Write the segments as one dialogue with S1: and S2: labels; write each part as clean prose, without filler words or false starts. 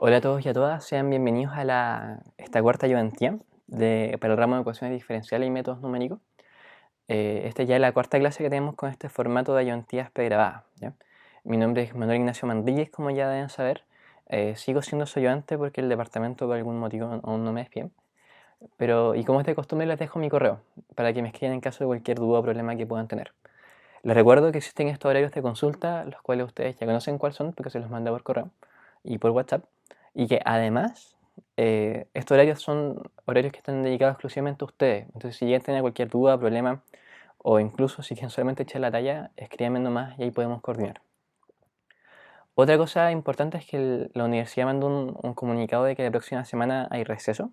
S1: Hola a todos y a todas, sean bienvenidos a esta cuarta ayudantía para el ramo de ecuaciones diferenciales y métodos numéricos. Esta ya es la cuarta clase que tenemos con este formato de ayudantías pregrabadas, ¿ya? Mi nombre es Manuel Ignacio Mandíguez, como ya deben saber. Sigo siendo su ayudante porque el departamento por algún motivo aún no me despide. Y como es de costumbre, les dejo mi correo para que me escriban en caso de cualquier duda o problema que puedan tener. Les recuerdo que existen estos horarios de consulta, los cuales ustedes ya conocen cuáles son porque se los mandé por correo y por WhatsApp, y que además estos horarios son horarios que están dedicados exclusivamente a ustedes. Entonces, si llegan a tener cualquier duda, problema, o incluso si quieren solamente echar la talla, escríbanme nomás y ahí podemos coordinar. Otra cosa importante es que la universidad mandó un comunicado de que la próxima semana hay receso.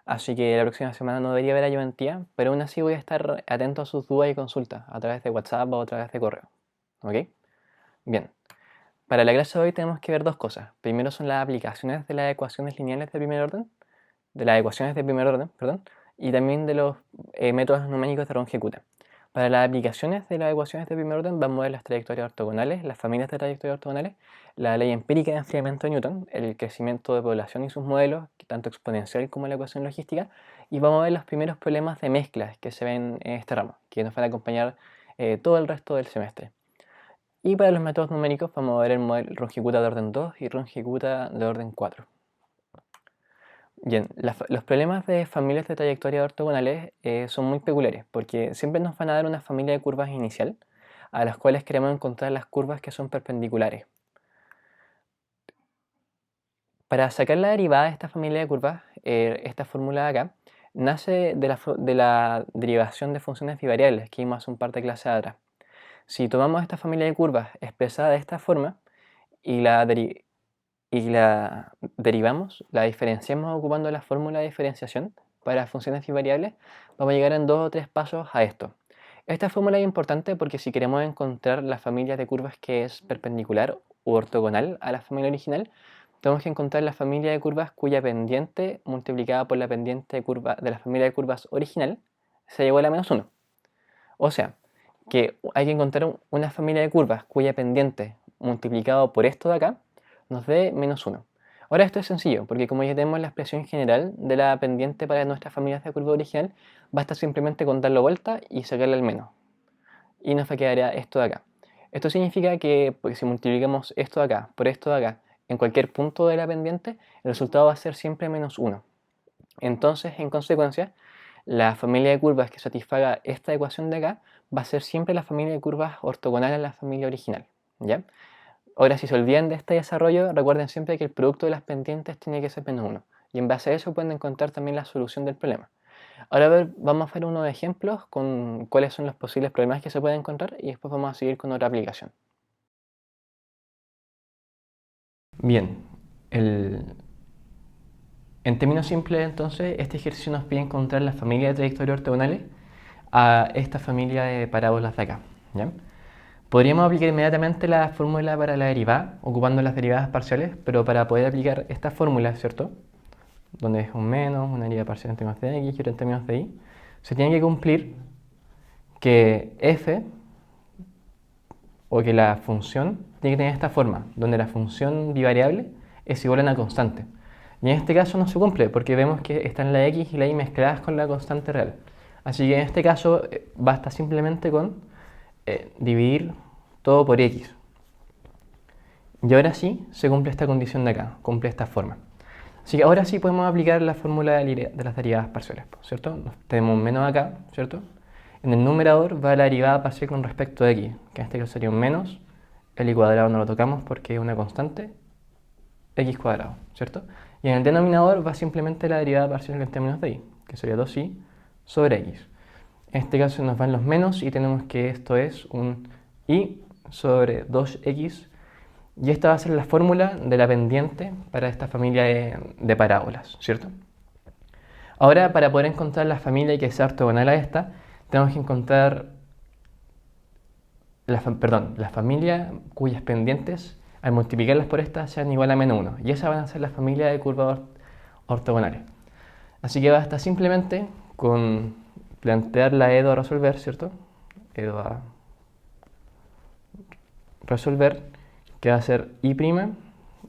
S1: Así que la próxima semana no debería haber ayudantía, pero aún así voy a estar atento a sus dudas y consultas a través de WhatsApp o a través de correo. ¿Ok? Bien. Para la clase de hoy tenemos que ver dos cosas. Primero son las aplicaciones de las ecuaciones lineales de primer orden, perdón, y también de los métodos numéricos de Runge-Kutta. Para las aplicaciones de las ecuaciones de primer orden vamos a ver las trayectorias ortogonales, las familias de trayectorias ortogonales, la ley empírica de enfriamiento de Newton, el crecimiento de población y sus modelos, tanto exponencial como la ecuación logística, y vamos a ver los primeros problemas de mezclas que se ven en este ramo, que nos van a acompañar todo el resto del semestre. Y para los métodos numéricos vamos a ver el modelo Runge-Kutta de orden 2 y Runge-Kutta de orden 4. Bien, los problemas de familias de trayectoria ortogonales son muy peculiares porque siempre nos van a dar una familia de curvas inicial a las cuales queremos encontrar las curvas que son perpendiculares. Para sacar la derivada de esta familia de curvas, esta fórmula de acá, nace de la derivación de funciones bivariables que vimos hace un par de clases atrás. Si tomamos esta familia de curvas expresada de esta forma y la derivamos, la diferenciamos ocupando la fórmula de diferenciación para funciones bivariables, vamos a llegar en 2 o 3 pasos a esto. Esta fórmula es importante porque si queremos encontrar la familia de curvas que es perpendicular u ortogonal a la familia original, tenemos que encontrar la familia de curvas cuya pendiente multiplicada por la pendiente de la familia de curvas original sea igual a menos 1. O sea, que hay que encontrar una familia de curvas cuya pendiente multiplicado por esto de acá nos dé menos 1. Ahora esto es sencillo, porque como ya tenemos la expresión general de la pendiente para nuestras familias de curva original, basta simplemente con darlo vuelta y sacarle el menos. Y nos quedaría esto de acá. Esto significa que si multiplicamos esto de acá por esto de acá en cualquier punto de la pendiente, el resultado va a ser siempre menos 1. Entonces, en consecuencia, la familia de curvas que satisfaga esta ecuación de acá va a ser siempre la familia de curvas ortogonal a la familia original, ¿ya? Ahora, si se olvidan de este desarrollo, recuerden siempre que el producto de las pendientes tiene que ser menos 1. Y en base a eso pueden encontrar también la solución del problema. Ahora vamos a ver unos ejemplos con cuáles son los posibles problemas que se pueden encontrar y después vamos a seguir con otra aplicación. Bien, en términos simples entonces, este ejercicio nos pide encontrar la familia de trayectorias ortogonales a esta familia de parábolas de acá, ¿ya? Podríamos aplicar inmediatamente la fórmula para la derivada, ocupando las derivadas parciales, pero para poder aplicar esta fórmula, ¿cierto? Donde es un menos, una derivada parcial en términos de x y otra en términos de y, se tiene que cumplir que f, o que la función, tiene que tener esta forma, donde la función bivariable es igual a una constante. Y en este caso no se cumple, porque vemos que están la x y la y mezcladas con la constante real. Así que en este caso basta simplemente con dividir todo por x. Y ahora sí se cumple esta condición de acá, cumple esta forma. Así que ahora sí podemos aplicar la fórmula de las derivadas parciales, ¿cierto? Tenemos un menos acá, ¿cierto? En el numerador va la derivada parcial con respecto a x, que en este caso sería un menos, el y cuadrado no lo tocamos porque es una constante, x cuadrado, ¿cierto? Y en el denominador va simplemente la derivada parcial en términos de y, que sería 2y sobre x. En este caso nos van los menos y tenemos que esto es un y sobre 2x, y esta va a ser la fórmula de la pendiente para esta familia de parábolas, ¿cierto? Ahora, para poder encontrar la familia que sea ortogonal a esta, tenemos que encontrar la familia cuyas pendientes, al multiplicarlas por esta, sean igual a menos 1. Y esa van a ser la familia de curvas ortogonales. Así que basta simplemente con plantear la EDO a resolver, ¿cierto? EDO a resolver, que va a ser i'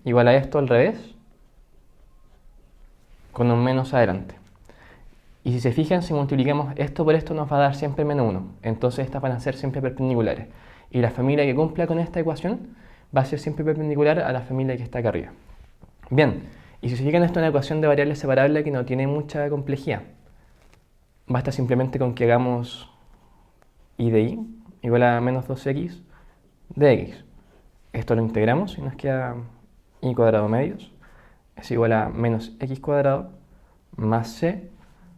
S1: igual a esto al revés, con un menos adelante. Y si se fijan, si multiplicamos esto por esto nos va a dar siempre menos 1. Entonces estas van a ser siempre perpendiculares. Y la familia que cumpla con esta ecuación va a ser siempre perpendicular a la familia que está acá arriba. Bien, y si se fijan, esto es una ecuación de variables separables que no tiene mucha complejidad. Basta simplemente con que hagamos y de y igual a menos 2x de x. Esto lo integramos y nos queda y cuadrado medios es igual a menos x cuadrado más c,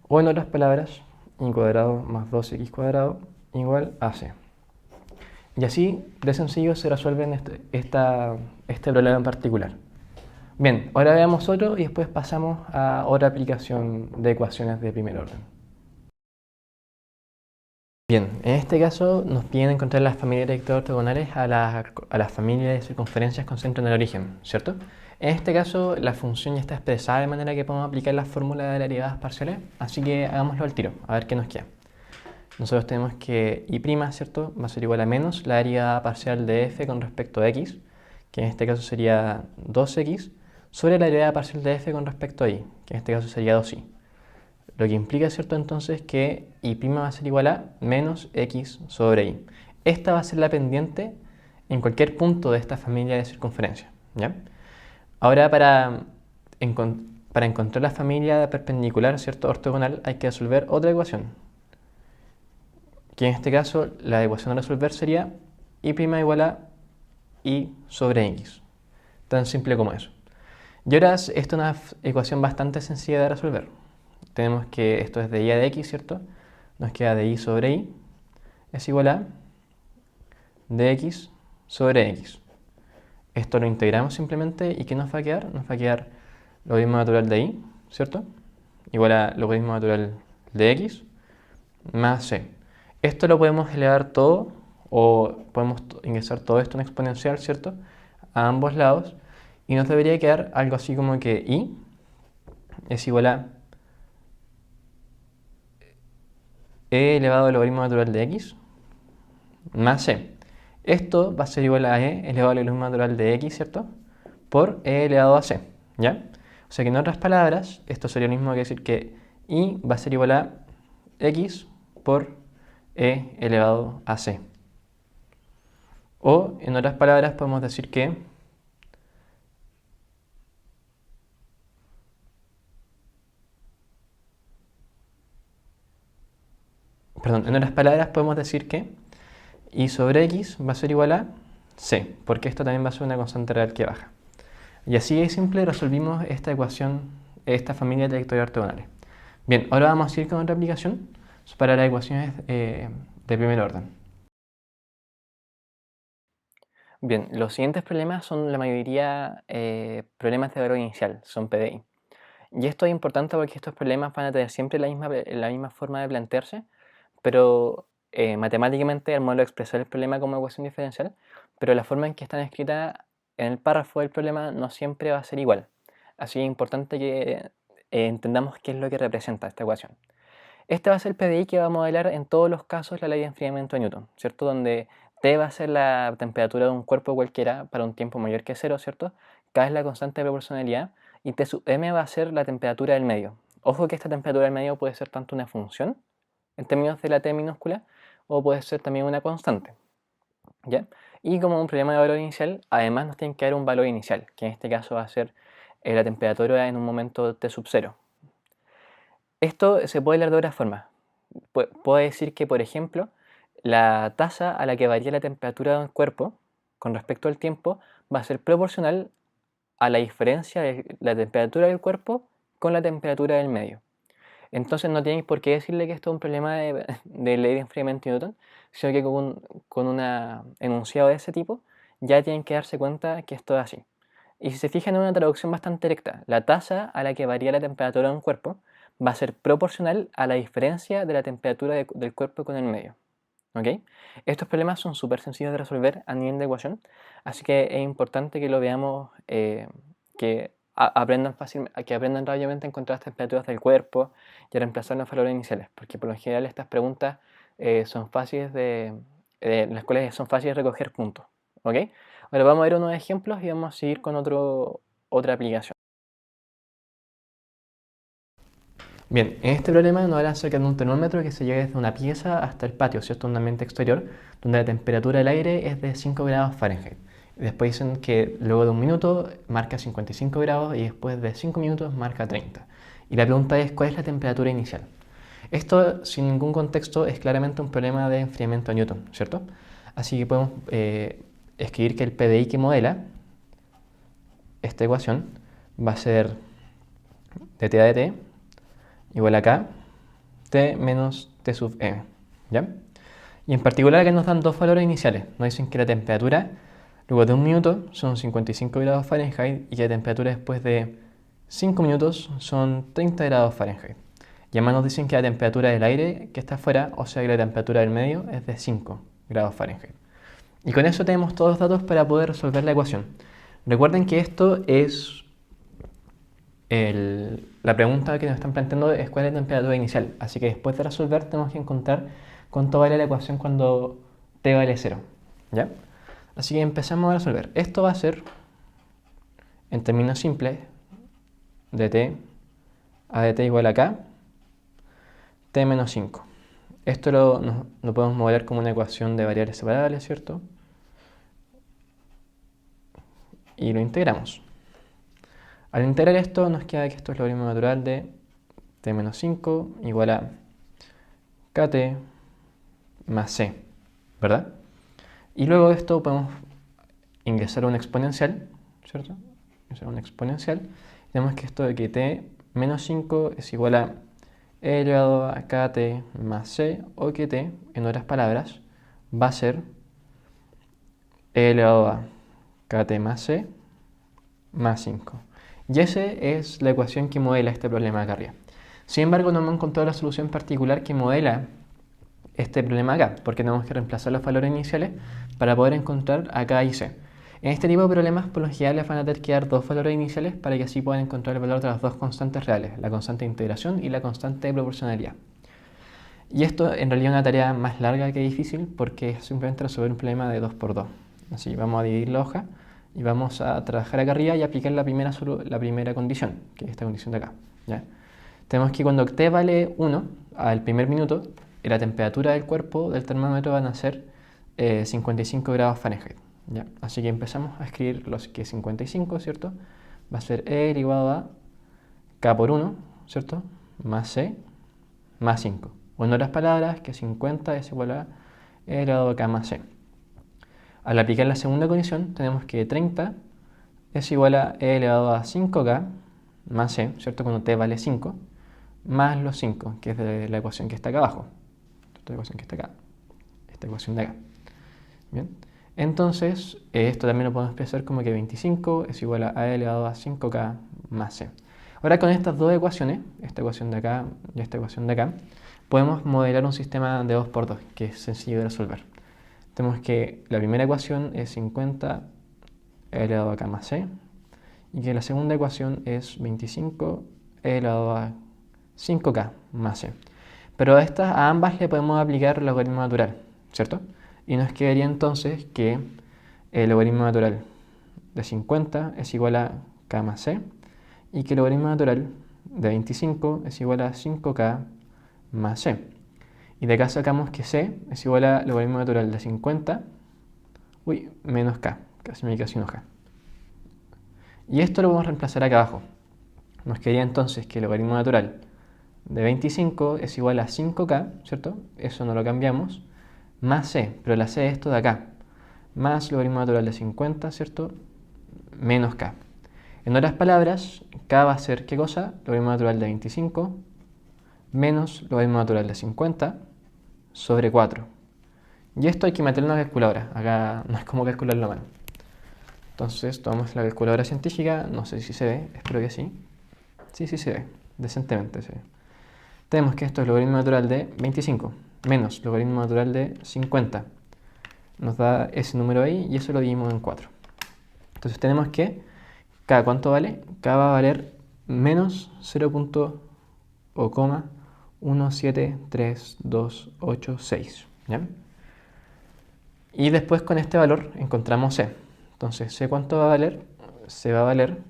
S1: o en otras palabras, y cuadrado más 2x cuadrado igual a c. Y así de sencillo se resuelve este problema en particular. Bien, ahora veamos otro y después pasamos a otra aplicación de ecuaciones de primer orden. Bien, en este caso nos piden encontrar las familias de vectores ortogonales a las familias de circunferencias con centro en el origen, ¿cierto? En este caso la función ya está expresada de manera que podemos aplicar la fórmula de las derivadas parciales, así que hagámoslo al tiro, a ver qué nos queda. Nosotros tenemos que y', ¿cierto?, va a ser igual a menos la derivada parcial de f con respecto a x, que en este caso sería 2x, sobre la derivada parcial de f con respecto a y, que en este caso sería 2y. Lo que implica, ¿cierto?, entonces que y' va a ser igual a menos x sobre y. Esta va a ser la pendiente en cualquier punto de esta familia de circunferencia, ¿ya? Ahora para encontrar la familia perpendicular, ¿cierto?, ortogonal, hay que resolver otra ecuación, que en este caso la ecuación a resolver sería y' igual a y sobre x. Tan simple como eso. Y ahora esta es una ecuación bastante sencilla de resolver. Tenemos que esto es de y a de x, ¿cierto? Nos queda de y sobre y es igual a de x sobre x. Esto lo integramos simplemente y ¿qué nos va a quedar? Nos va a quedar logaritmo natural de y, ¿cierto? Igual a logaritmo natural de x más c. Esto lo podemos elevar todo o podemos ingresar todo esto en exponencial, ¿cierto?, a ambos lados, y nos debería quedar algo así como que y es igual a e elevado al logaritmo natural de x más c. Esto va a ser igual a e elevado al logaritmo natural de x, ¿cierto?, por e elevado a c, ¿ya? O sea que en otras palabras, esto sería lo mismo que decir que y va a ser igual a x por e elevado a c. O en otras palabras podemos decir que en otras palabras podemos decir que y sobre x va a ser igual a c, porque esto también va a ser una constante real que baja. Y así de simple resolvimos esta ecuación, esta familia de vectores ortogonales. Bien, ahora vamos a ir con otra aplicación para las ecuaciones de primer orden. Bien, los siguientes problemas son la mayoría problemas de valor inicial, son PDI. Y esto es importante porque estos problemas van a tener siempre la misma forma de plantearse, pero matemáticamente el modelo expresa el problema como ecuación diferencial, pero la forma en que están escritas en el párrafo del problema no siempre va a ser igual. Así es importante que entendamos qué es lo que representa esta ecuación. Este va a ser el PDI que va a modelar en todos los casos la ley de enfriamiento de Newton, ¿cierto? Donde T va a ser la temperatura de un cuerpo cualquiera para un tiempo mayor que 0, ¿cierto? K es la constante de proporcionalidad y T sub m va a ser la temperatura del medio. Ojo que esta temperatura del medio puede ser tanto una función en términos de la T minúscula o puede ser también una constante, ¿ya? Y como un problema de valor inicial, además nos tiene que dar un valor inicial, que en este caso va a ser la temperatura en un momento T sub 0. Esto se puede leer de otra forma. Puedo decir que, por ejemplo, la tasa a la que varía la temperatura de un cuerpo con respecto al tiempo va a ser proporcional a la diferencia de la temperatura del cuerpo con la temperatura del medio. Entonces no tenéis por qué decirle que esto es un problema de ley de enfriamiento de Newton, sino que con un enunciado de ese tipo ya tienen que darse cuenta que esto es así. Y si se fijan en una traducción bastante directa, la tasa a la que varía la temperatura de un cuerpo va a ser proporcional a la diferencia de la temperatura del cuerpo con el medio. ¿Okay? Estos problemas son súper sencillos de resolver a nivel de ecuación, así que es importante que lo veamos, que aprendan rápidamente a encontrar las temperaturas del cuerpo y a reemplazar los valores iniciales, porque por lo general estas preguntas son fáciles en las cuales son fáciles de recoger puntos. ¿Okay? Ahora vamos a ver unos ejemplos y vamos a seguir con otra aplicación. Bien, en este problema nos hablan acerca de un termómetro que se lleva desde una pieza hasta el patio, ¿cierto? Un ambiente exterior, donde la temperatura del aire es de 5 grados Fahrenheit. Y después dicen que luego de un minuto marca 55 grados y después de 5 minutos marca 30. Y la pregunta es, ¿cuál es la temperatura inicial? Esto, sin ningún contexto, es claramente un problema de enfriamiento a Newton, ¿cierto? Así que podemos escribir que el PDI que modela esta ecuación va a ser dT a dt igual a K T menos T sub M, ¿ya? Y en particular que nos dan dos valores iniciales. Nos dicen que la temperatura luego de un minuto son 55 grados Fahrenheit y que la temperatura después de 5 minutos son 30 grados Fahrenheit. Y además nos dicen que la temperatura del aire que está afuera, o sea que la temperatura del medio, es de 5 grados Fahrenheit. Y con eso tenemos todos los datos para poder resolver la ecuación. Recuerden que esto es la pregunta que nos están planteando es cuál es la temperatura inicial. Así que después de resolver tenemos que encontrar cuánto vale la ecuación cuando t vale 0. ¿Ya? Así que empezamos a resolver. Esto va a ser, en términos simples, dt a dt igual a k, t menos 5. Esto lo podemos modelar como una ecuación de variables separables, ¿cierto? Y lo integramos. Al integrar esto nos queda que esto es logaritmo natural de t menos 5 igual a kt más c, ¿verdad? Y luego de esto podemos ingresar una exponencial, ¿cierto? Ingresar una exponencial. Tenemos que esto de que t menos 5 es igual a e elevado a kt más c, o que t, en otras palabras, va a ser e elevado a kt más c más 5. Y esa es la ecuación que modela este problema acá arriba. Sin embargo, no hemos encontrado la solución particular que modela este problema acá, porque tenemos que reemplazar los valores iniciales para poder encontrar acá y c. En este tipo de problemas, por lo general, les van a tener que dar dos valores iniciales para que así puedan encontrar el valor de las dos constantes reales, la constante de integración y la constante de proporcionalidad. Y esto en realidad es una tarea más larga que difícil porque es simplemente resolver un problema de 2 por 2. Así, vamos a dividir la hoja y vamos a trabajar acá arriba y aplicar la primera condición, que es esta condición de acá, ¿ya? Tenemos que cuando t vale 1 al primer minuto, la temperatura del cuerpo del termómetro van a ser 55 grados Fahrenheit, ¿ya? Así que empezamos a escribir los que 55, ¿cierto? Va a ser E elevado a K por 1, ¿cierto? Más C más 5. O en otras palabras, que 50 es igual a E elevado a K más C. Al aplicar la segunda condición, tenemos que 30 es igual a e elevado a 5k más c, ¿cierto? Cuando t vale 5, más los 5, que es de la ecuación que está acá abajo. Esta ecuación que está acá. Esta ecuación de acá. Bien. Entonces, esto también lo podemos expresar como que 25 es igual a e elevado a 5k más c. Ahora con estas dos ecuaciones, esta ecuación de acá y esta ecuación de acá, podemos modelar un sistema de 2 por 2, que es sencillo de resolver. Tenemos que la primera ecuación es 50 e elevado a k más c y que la segunda ecuación es 25 e elevado a 5k más c. Pero a ambas le podemos aplicar el logaritmo natural, ¿cierto? Y nos quedaría entonces que el logaritmo natural de 50 es igual a k más c y que el logaritmo natural de 25 es igual a 5k más c. Y de acá sacamos que c es igual a logaritmo natural de 50 menos k, casi me queda sin hoja. Y esto lo vamos a reemplazar acá abajo. Nos quedaría entonces que el logaritmo natural de 25 es igual a 5k, ¿cierto? Eso no lo cambiamos, más c, pero la c es esto de acá, más logaritmo natural de 50, ¿cierto? Menos k. En otras palabras, k va a ser, ¿qué cosa? Logaritmo natural de 25 menos logaritmo natural de 50 sobre 4. Y esto hay que meterlo en la calculadora. Acá no es como calcularlo a mano. Entonces tomamos la calculadora científica. No sé si se ve, espero que sí. Sí se ve, decentemente se ve. Tenemos que esto es logaritmo natural de 25 menos logaritmo natural de 50. Nos da ese número ahí y eso lo dividimos en 4. Entonces tenemos que k, ¿cuánto vale? K va a valer menos 0.1732886. ¿Ya? Y después con este valor encontramos c. Entonces, c ¿cuánto va a valer? C va a valer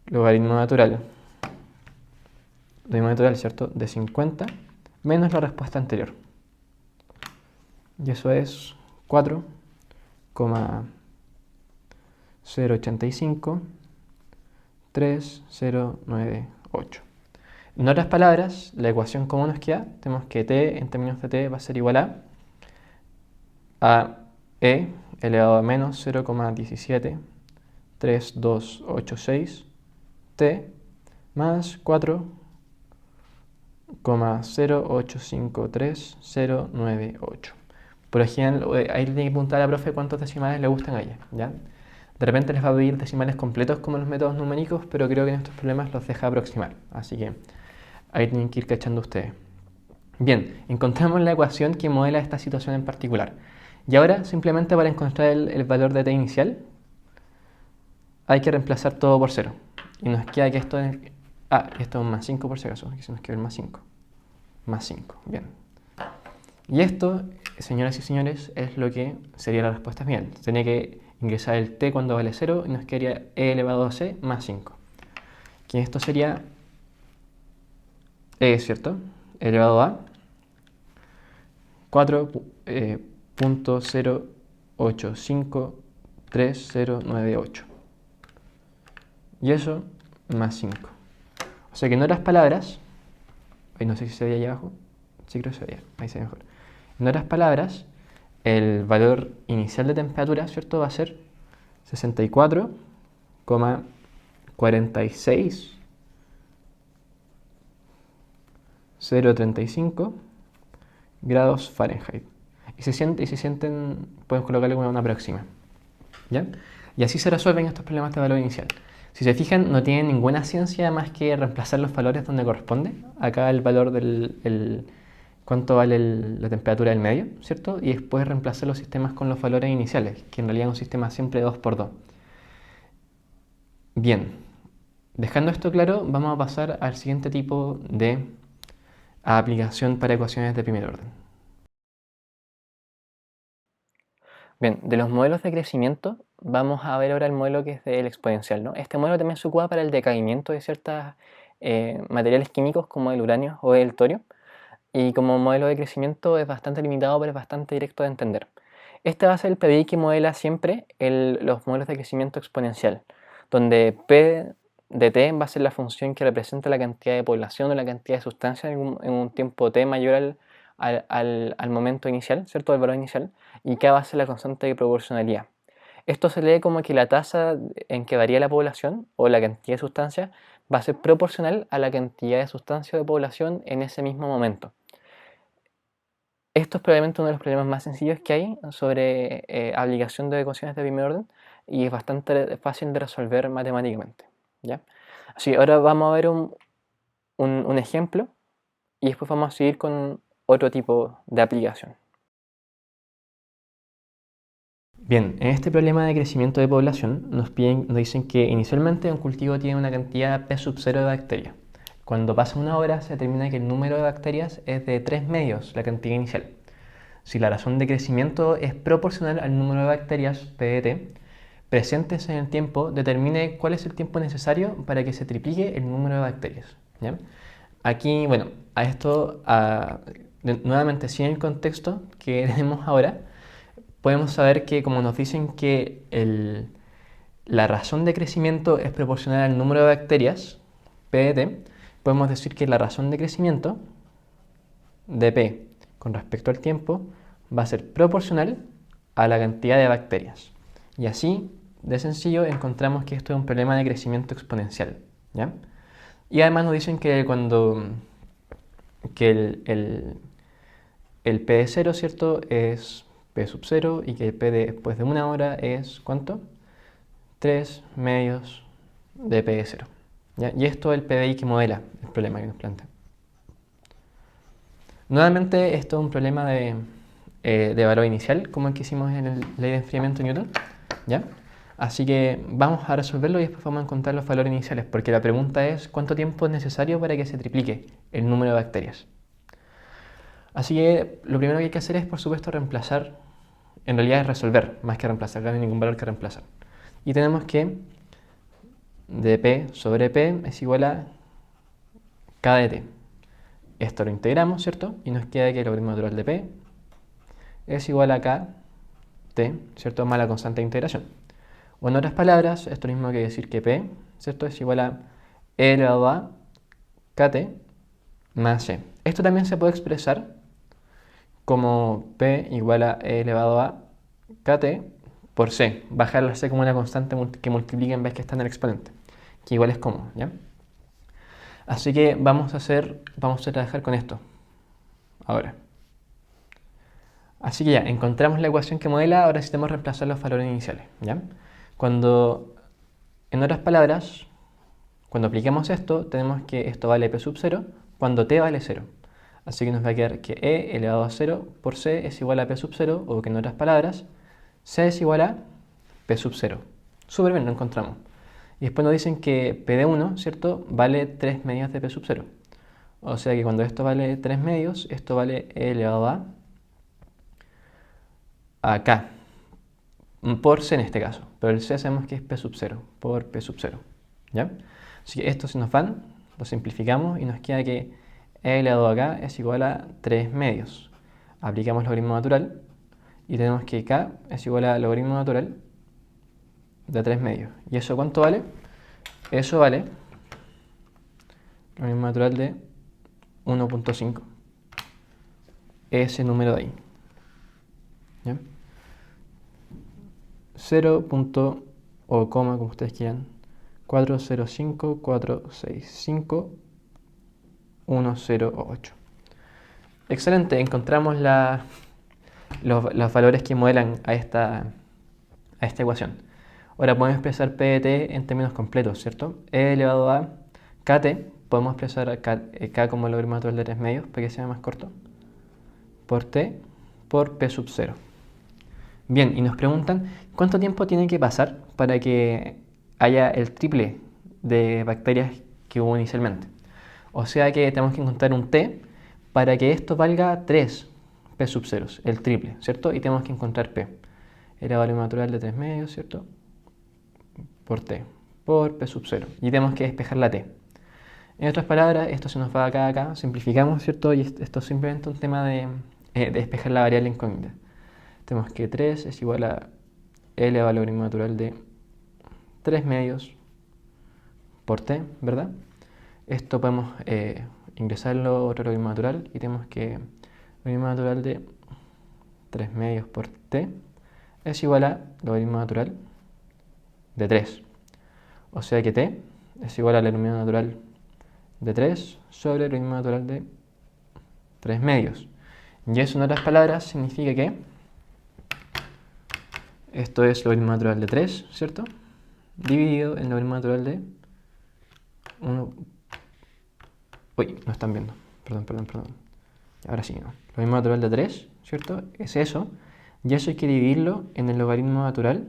S1: logaritmo natural denominador total, ¿cierto? De 50 menos la respuesta anterior. Y eso es 4,085,3098. En otras palabras, la ecuación como nos queda, tenemos que t en términos de t va a ser igual a e elevado a menos 0,173286 t más 4,0853098. Por ejemplo, ahí le tiene que preguntar a la profe cuántos decimales le gustan a ella, ¿ya? De repente les va a pedir decimales completos como los métodos numéricos, pero creo que en estos problemas los deja aproximar, así que ahí tienen que ir cachando ustedes. Bien, encontramos la ecuación que modela esta situación en particular. Y ahora, simplemente para encontrar el valor de t inicial, hay que reemplazar todo por 0. Y nos queda que esto es... esto es un más 5 por si acaso, aquí se nos queda el más 5. Más 5, bien. Y esto, señoras y señores, es lo que sería la respuesta final. Tenía que ingresar el t cuando vale 0 y nos quedaría e elevado a c más 5. Que esto sería e, ¿cierto? Elevado a 4,0853098. Y eso más 5. O sea que en otras palabras, no sé si se ve ahí abajo, sí creo que se veía, ahí se ve mejor. En otras palabras, el valor inicial de temperatura, ¿cierto? Va a ser 64,46035 grados Fahrenheit. Y se sienten, pueden colocarle una próxima, ¿ya? Y así se resuelven estos problemas de valor inicial. Si se fijan, no tienen ninguna ciencia más que reemplazar los valores donde corresponde. Acá el valor del cuánto vale la temperatura del medio, ¿cierto? Y después reemplazar los sistemas con los valores iniciales, que en realidad es un sistema siempre 2×2. Bien, dejando esto claro, vamos a pasar al siguiente tipo de aplicación para ecuaciones de primer orden. Bien, de los modelos de crecimiento, vamos a ver ahora el modelo que es del exponencial, ¿no? Este modelo también se ocupa para el decaimiento de ciertos materiales químicos como el uranio o el torio. Y como modelo de crecimiento es bastante limitado, pero es bastante directo de entender. Este va a ser el PBI que modela siempre los modelos de crecimiento exponencial, donde P de t va a ser la función que representa la cantidad de población o la cantidad de sustancia en un tiempo t mayor al momento inicial, ¿cierto? Al valor inicial, y k va a ser la constante de proporcionalidad. Esto se lee como que la tasa en que varía la población o la cantidad de sustancia va a ser proporcional a la cantidad de sustancia o de población en ese mismo momento. Esto es probablemente uno de los problemas más sencillos que hay sobre aplicación de ecuaciones de primer orden y es bastante fácil de resolver matemáticamente, ¿ya? Así que ahora vamos a ver un ejemplo y después vamos a seguir con otro tipo de aplicación. Bien, en este problema de crecimiento de población nos dicen que inicialmente un cultivo tiene una cantidad P sub 0 de bacterias. Cuando pasa una hora se determina que el número de bacterias es de 3 medios la cantidad inicial. Si la razón de crecimiento es proporcional al número de bacterias, P de t, presentes en el tiempo, determine cuál es el tiempo necesario para que se triplique el número de bacterias, ¿ya? Aquí, bueno, a esto, nuevamente sin el contexto que tenemos ahora, podemos saber que como nos dicen que la razón de crecimiento es proporcional al número de bacterias, P de t, podemos decir que la razón de crecimiento de P con respecto al tiempo va a ser proporcional a la cantidad de bacterias. Y así, de sencillo, encontramos que esto es un problema de crecimiento exponencial, ¿ya? Y además nos dicen que el P de 0, ¿cierto?, es P sub 0 y que el P después de una hora es, ¿cuánto? 3 medios de P de 0, ¿ya? Y esto es el PBI que modela el problema que nos plantea. Nuevamente, esto es un problema de valor inicial, como el que hicimos en la ley de enfriamiento de Newton, ¿ya? Así que vamos a resolverlo y después vamos a encontrar los valores iniciales, porque la pregunta es ¿cuánto tiempo es necesario para que se triplique el número de bacterias? Así que lo primero que hay que hacer es, por supuesto, reemplazar, en realidad es resolver, más que reemplazar, no hay ningún valor que reemplazar. Y tenemos que dp sobre p es igual a k K de T. Esto lo integramos, ¿cierto? Y nos queda que el logaritmo natural de P es igual a K T, ¿cierto? Más la constante de integración. O en otras palabras, esto mismo que decir que P, ¿cierto? Es igual a E elevado a KT más C. Esto también se puede expresar como P igual a E elevado a KT por C. Bajar la C como una constante que multiplique en vez que está en el exponente, que igual es cómodo, ¿ya? Así que vamos a trabajar con esto ahora. Así que ya, encontramos la ecuación que modela, ahora necesitamos reemplazar los valores iniciales, ¿ya? En otras palabras, cuando apliquemos esto, tenemos que esto vale P sub 0 cuando T vale 0. Así que nos va a quedar que E elevado a 0 por C es igual a P sub 0, o que en otras palabras, C es igual a P sub 0. Súper bien, lo encontramos. Y después nos dicen que P de 1, ¿cierto?, vale 3 medios de P sub 0. O sea que cuando esto vale 3 medios, esto vale E elevado a K, por C en este caso. Pero el C sabemos que es P sub 0, por P sub 0, ¿ya? Así que estos se nos van, lo simplificamos y nos queda que E elevado a K es igual a 3 medios. Aplicamos el logaritmo natural y tenemos que K es igual al logaritmo natural de 3 medios. ¿Y eso cuánto vale? Eso vale logaritmo natural de 1.5. Ese número de ahí, ¿ya? 0. O coma, como ustedes quieran, 405.465.108. Excelente, encontramos los valores que modelan a esta ecuación. Ahora podemos expresar P de T en términos completos, ¿cierto? E elevado a KT, podemos expresar K como el logaritmo natural de 3 medios, para que sea más corto, por T por P sub 0. Bien, y nos preguntan cuánto tiempo tiene que pasar para que haya el triple de bacterias que hubo inicialmente. O sea que tenemos que encontrar un T para que esto valga 3 P sub 0, el triple, ¿cierto? Y tenemos que encontrar P. Era valor natural de 3 medios, ¿cierto? Por T, por P sub 0. Y tenemos que despejar la T. En otras palabras, esto se nos va acá, simplificamos, ¿cierto? Y esto es simplemente un tema de despejar la variable incógnita. Tenemos que 3 es igual a L elevado al logaritmo natural de 3 medios por T, ¿verdad? Esto podemos ingresarlo otro logaritmo natural y tenemos que logaritmo natural de 3 medios por T es igual a logaritmo natural de 3. O sea que T es igual al logaritmo natural de 3 sobre el logaritmo natural de 3 medios. Y eso en otras palabras significa que esto es logaritmo natural de 3, ¿cierto? Dividido en logaritmo natural de 1. Uy, no están viendo. Perdón. Ahora sí, ¿no? Logaritmo natural de 3, ¿cierto? Es eso. Y eso hay que dividirlo en el logaritmo natural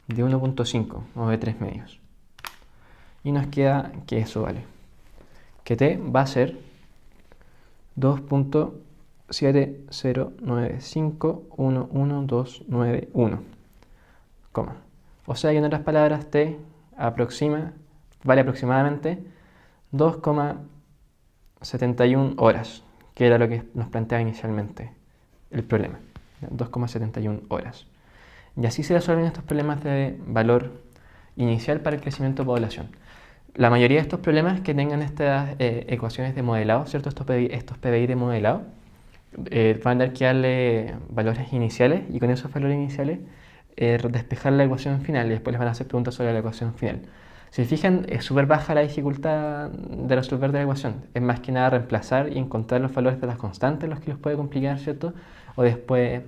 S1: de 1.5 o de 3 medios. Y nos queda que eso vale. Que T va a ser 2.709511291, o sea que en otras palabras T vale aproximadamente 2,71 horas, que era lo que nos planteaba inicialmente el problema, 2,71 horas. Y así se resuelven estos problemas de valor inicial para el crecimiento de población. La mayoría de estos problemas que tengan estas ecuaciones de modelado, ¿cierto? Estos PBI de modelado, van a tener que darle valores iniciales y con esos valores iniciales despejar la ecuación final y después les van a hacer preguntas sobre la ecuación final. Si se fijan, es súper baja la dificultad de resolver de la ecuación. Es más que nada reemplazar y encontrar los valores de las constantes los que los puede complicar, ¿cierto? O después...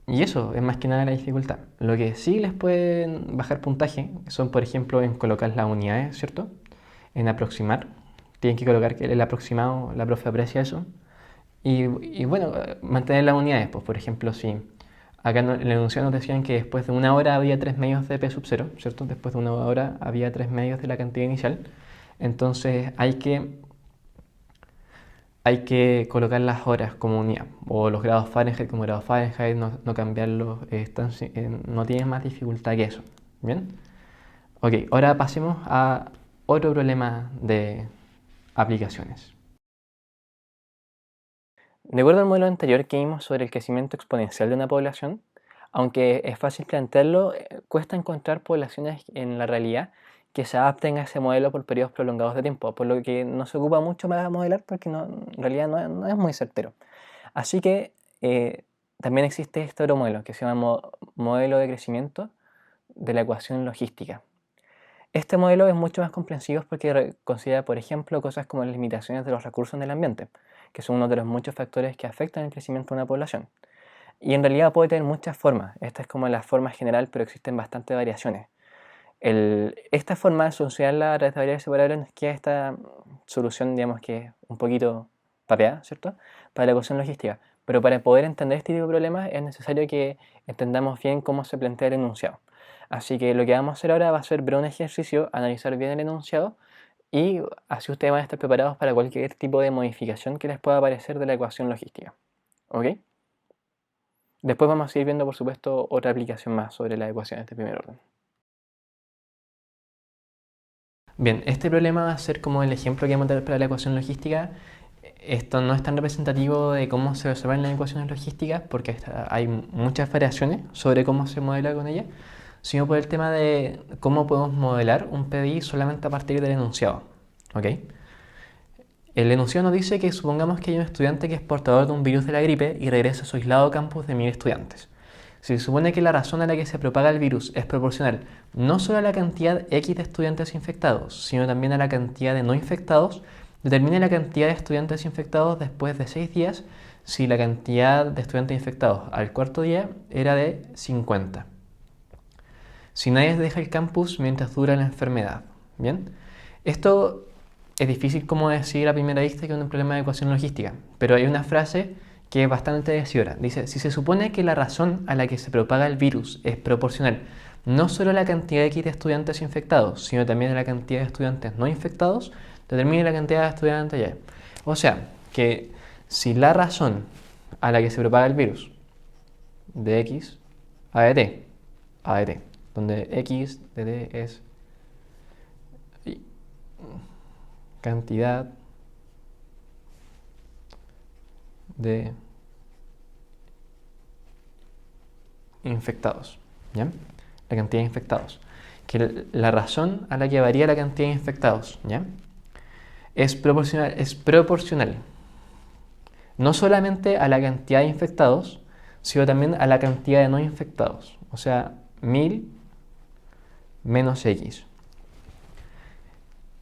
S1: Y eso es más que nada la dificultad. Lo que sí les pueden bajar puntaje son, por ejemplo, en colocar las unidades, ¿cierto? En aproximar. Tienen que colocar que el aproximado, la profe aprecia eso. Y bueno, mantener las unidades. Pues, por ejemplo, si acá en el enunciado nos decían que después de 1 hora había 3 medios de P sub 0, ¿cierto? Después de 1 hora había 3 medios de la cantidad inicial. Entonces hay que colocar las horas como unidad, o los grados Fahrenheit como grados Fahrenheit, no cambiarlos, no tienes más dificultad que eso. ¿Bien? Ok, ahora pasemos a otro problema de aplicaciones. De acuerdo al modelo anterior que vimos sobre el crecimiento exponencial de una población, aunque es fácil plantearlo, cuesta encontrar poblaciones en la realidad que se adapten a ese modelo por periodos prolongados de tiempo, por lo que no se ocupa mucho para modelar porque en realidad no es muy certero. Así que también existe este otro modelo que se llama modelo de crecimiento de la ecuación logística. Este modelo es mucho más comprensivo porque considera, por ejemplo, cosas como las limitaciones de los recursos en el ambiente, que son uno de los muchos factores que afectan el crecimiento de una población. Y en realidad puede tener muchas formas. Esta es como la forma general, pero existen bastantes variaciones. Esta forma de solucionarla a través de variables separables nos queda esta solución, digamos que es un poquito papeada, ¿cierto? Para la ecuación logística. Pero para poder entender este tipo de problemas es necesario que entendamos bien cómo se plantea el enunciado. Así que lo que vamos a hacer ahora va a ser ver un ejercicio, analizar bien el enunciado y así ustedes van a estar preparados para cualquier tipo de modificación que les pueda aparecer de la ecuación logística. ¿Ok? Después vamos a seguir viendo, por supuesto, otra aplicación más sobre las ecuaciones de primer orden. Bien, este problema va a ser como el ejemplo que vamos a dar para la ecuación logística. Esto no es tan representativo de cómo se resuelven las ecuaciones logísticas porque hay muchas variaciones sobre cómo se modela con ella, sino por el tema de cómo podemos modelar un PDI solamente a partir del enunciado. ¿Ok? El enunciado nos dice que supongamos que hay un estudiante que es portador de un virus de la gripe y regresa a su aislado campus de 1000 estudiantes. Si se supone que la razón a la que se propaga el virus es proporcional no solo a la cantidad X de estudiantes infectados, sino también a la cantidad de no infectados, determine la cantidad de estudiantes infectados después de 6 días si la cantidad de estudiantes infectados al cuarto día era de 50. Si nadie deja el campus mientras dura la enfermedad. ¿Bien? Esto es difícil como decir a primera vista que es un problema de ecuación logística, pero hay una frase que es bastante decidora. Dice, si se supone que la razón a la que se propaga el virus es proporcional no solo a la cantidad X de estudiantes infectados, sino también a la cantidad de estudiantes no infectados, determine la cantidad de estudiantes Y. O sea, que si la razón a la que se propaga el virus de X a de T, donde X de T es cantidad de infectados, ¿ya? La cantidad de infectados. Que la razón a la que varía la cantidad de infectados, ¿ya? Es proporcional no solamente a la cantidad de infectados, sino también a la cantidad de no infectados. O sea, 1000 menos X.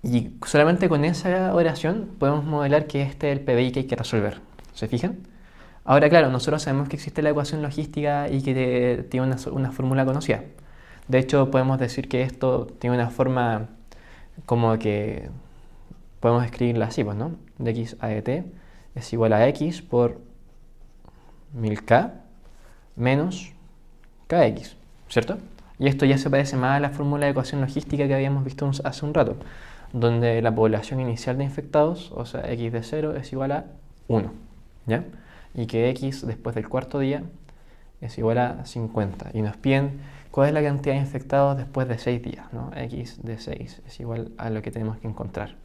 S1: Y solamente con esa oración podemos modelar que este es el PBI que hay que resolver. ¿Se fijan? Ahora, claro, nosotros sabemos que existe la ecuación logística y que tiene una fórmula conocida. De hecho, podemos decir que esto tiene una forma como que podemos escribirla así, pues, ¿no? De X a de T es igual a X por 1000K menos KX, ¿cierto? Y esto ya se parece más a la fórmula de ecuación logística que habíamos visto hace un rato, donde la población inicial de infectados, o sea, X de 0 es igual a 1, ¿ya? Y que X después del cuarto día es igual a 50. Y nos piden cuál es la cantidad de infectados después de 6 días, ¿no? X de 6 es igual a lo que tenemos que encontrar,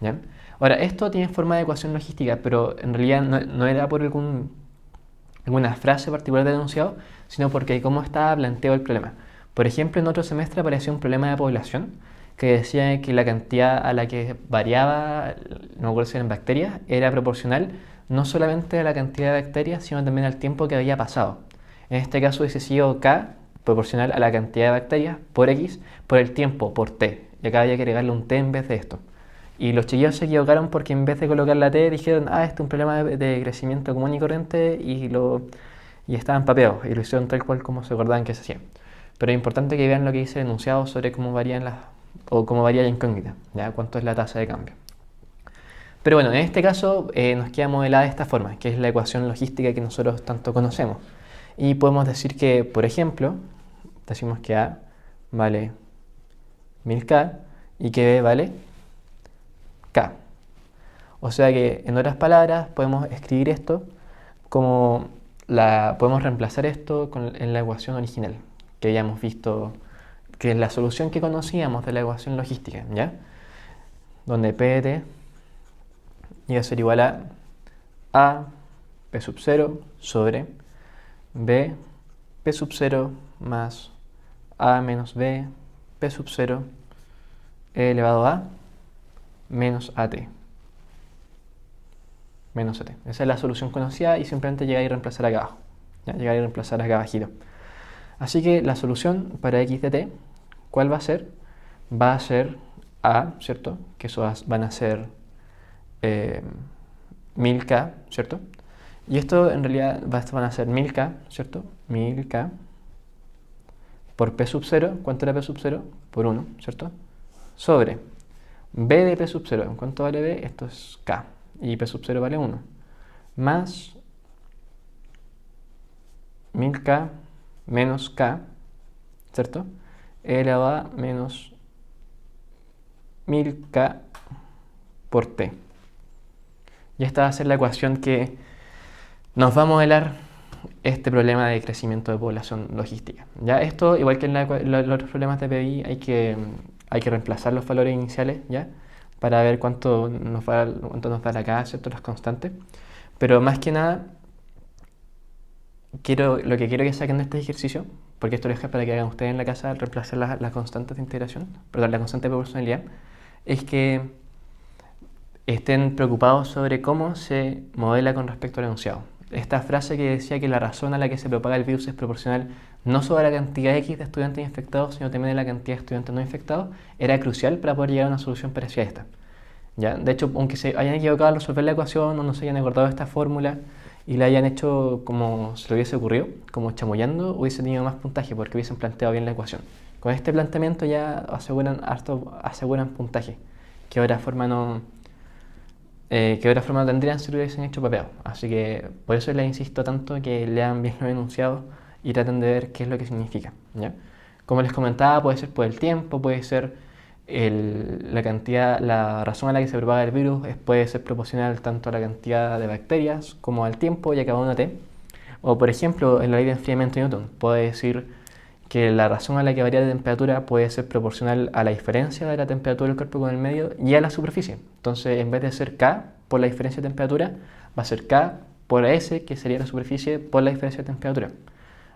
S1: ¿ya? Ahora, esto tiene forma de ecuación logística, pero en realidad no era por alguna frase particular del enunciado, sino porque cómo estaba planteado el problema. Por ejemplo, en otro semestre apareció un problema de población que decía que la cantidad a la que variaba, no me acuerdo si eran bacterias, era proporcional no solamente a la cantidad de bacterias, sino también al tiempo que había pasado. En este caso hubiese sido K proporcional a la cantidad de bacterias por X por el tiempo, por T. Y acá había que agregarle un T en vez de esto. Y los chiquillos se equivocaron porque en vez de colocar la T dijeron, este es un problema de crecimiento común y corriente y estaban papeados y lo hicieron tal cual como se acordaban que se hacía. Pero es importante que vean lo que dice el enunciado sobre cómo varían cómo varía la incógnita, ¿ya? Cuánto es la tasa de cambio. Pero bueno, en este caso nos queda modelada de esta forma, que es la ecuación logística que nosotros tanto conocemos. Y podemos decir que, por ejemplo, decimos que A vale 1000K y que B vale K. O sea que, en otras palabras, podemos escribir esto como podemos reemplazar esto en la ecuación original que habíamos visto, que es la solución que conocíamos de la ecuación logística, ¿ya? donde P de T llega a ser igual a P sub 0 sobre B P sub 0 más A menos B P sub 0 E elevado a menos AT. Menos AT. Esa es la solución conocida y simplemente llegar y reemplazar acá abajo. ¿Ya? Llegar y reemplazar acá abajito. Así que la solución para x de t, ¿cuál va a ser? Va a ser A, ¿cierto? Que eso van a ser 1000K, ¿cierto? Y esto en realidad van a ser 1000K, ¿cierto? 1000K por P sub 0. ¿Cuánto era P sub 0? Por 1, ¿cierto? Sobre B de P sub 0. ¿Cuánto vale B? Esto es K. Y P sub 0 vale 1. Más 1000K menos K, ¿cierto? E elevado a menos 1000K por T. Y esta va a ser la ecuación que nos va a modelar este problema de crecimiento de población logística. Ya esto, igual que en los otros problemas de PBI, hay que reemplazar los valores iniciales, ¿ya? Para ver cuánto nos va la K, ¿cierto? Las constantes. Pero más que nada, lo que quiero que saquen de este ejercicio, porque esto lo dejo para que hagan ustedes en la casa al reemplazar las constantes de integración, perdón, la constante de proporcionalidad, es que estén preocupados sobre cómo se modela con respecto al enunciado. Esta frase que decía que la razón a la que se propaga el virus es proporcional no solo a la cantidad X de estudiantes infectados, sino también a la cantidad de estudiantes no infectados, era crucial para poder llegar a una solución parecida a esta. ¿Ya? De hecho, aunque se hayan equivocado al resolver la ecuación o no se hayan acordado de esta fórmula y la hayan hecho como se le hubiese ocurrido, como chamullando, hubiesen tenido más puntaje porque hubiesen planteado bien la ecuación. Con este planteamiento ya aseguran puntaje, que de otra forma no tendrían si lo hubiesen hecho papeado. Así que por eso les insisto tanto que lean bien los enunciados y traten de ver qué es lo que significa, ¿ya? Como les comentaba, puede ser por el tiempo, puede ser la razón a la que se propaga el virus puede ser proporcional tanto a la cantidad de bacterias como al tiempo y a cada una T. O por ejemplo, en la ley de enfriamiento de Newton, puede decir que la razón a la que varía la temperatura puede ser proporcional a la diferencia de la temperatura del cuerpo con el medio y a la superficie. Entonces, en vez de ser K por la diferencia de temperatura, va a ser K por S, que sería la superficie, por la diferencia de temperatura.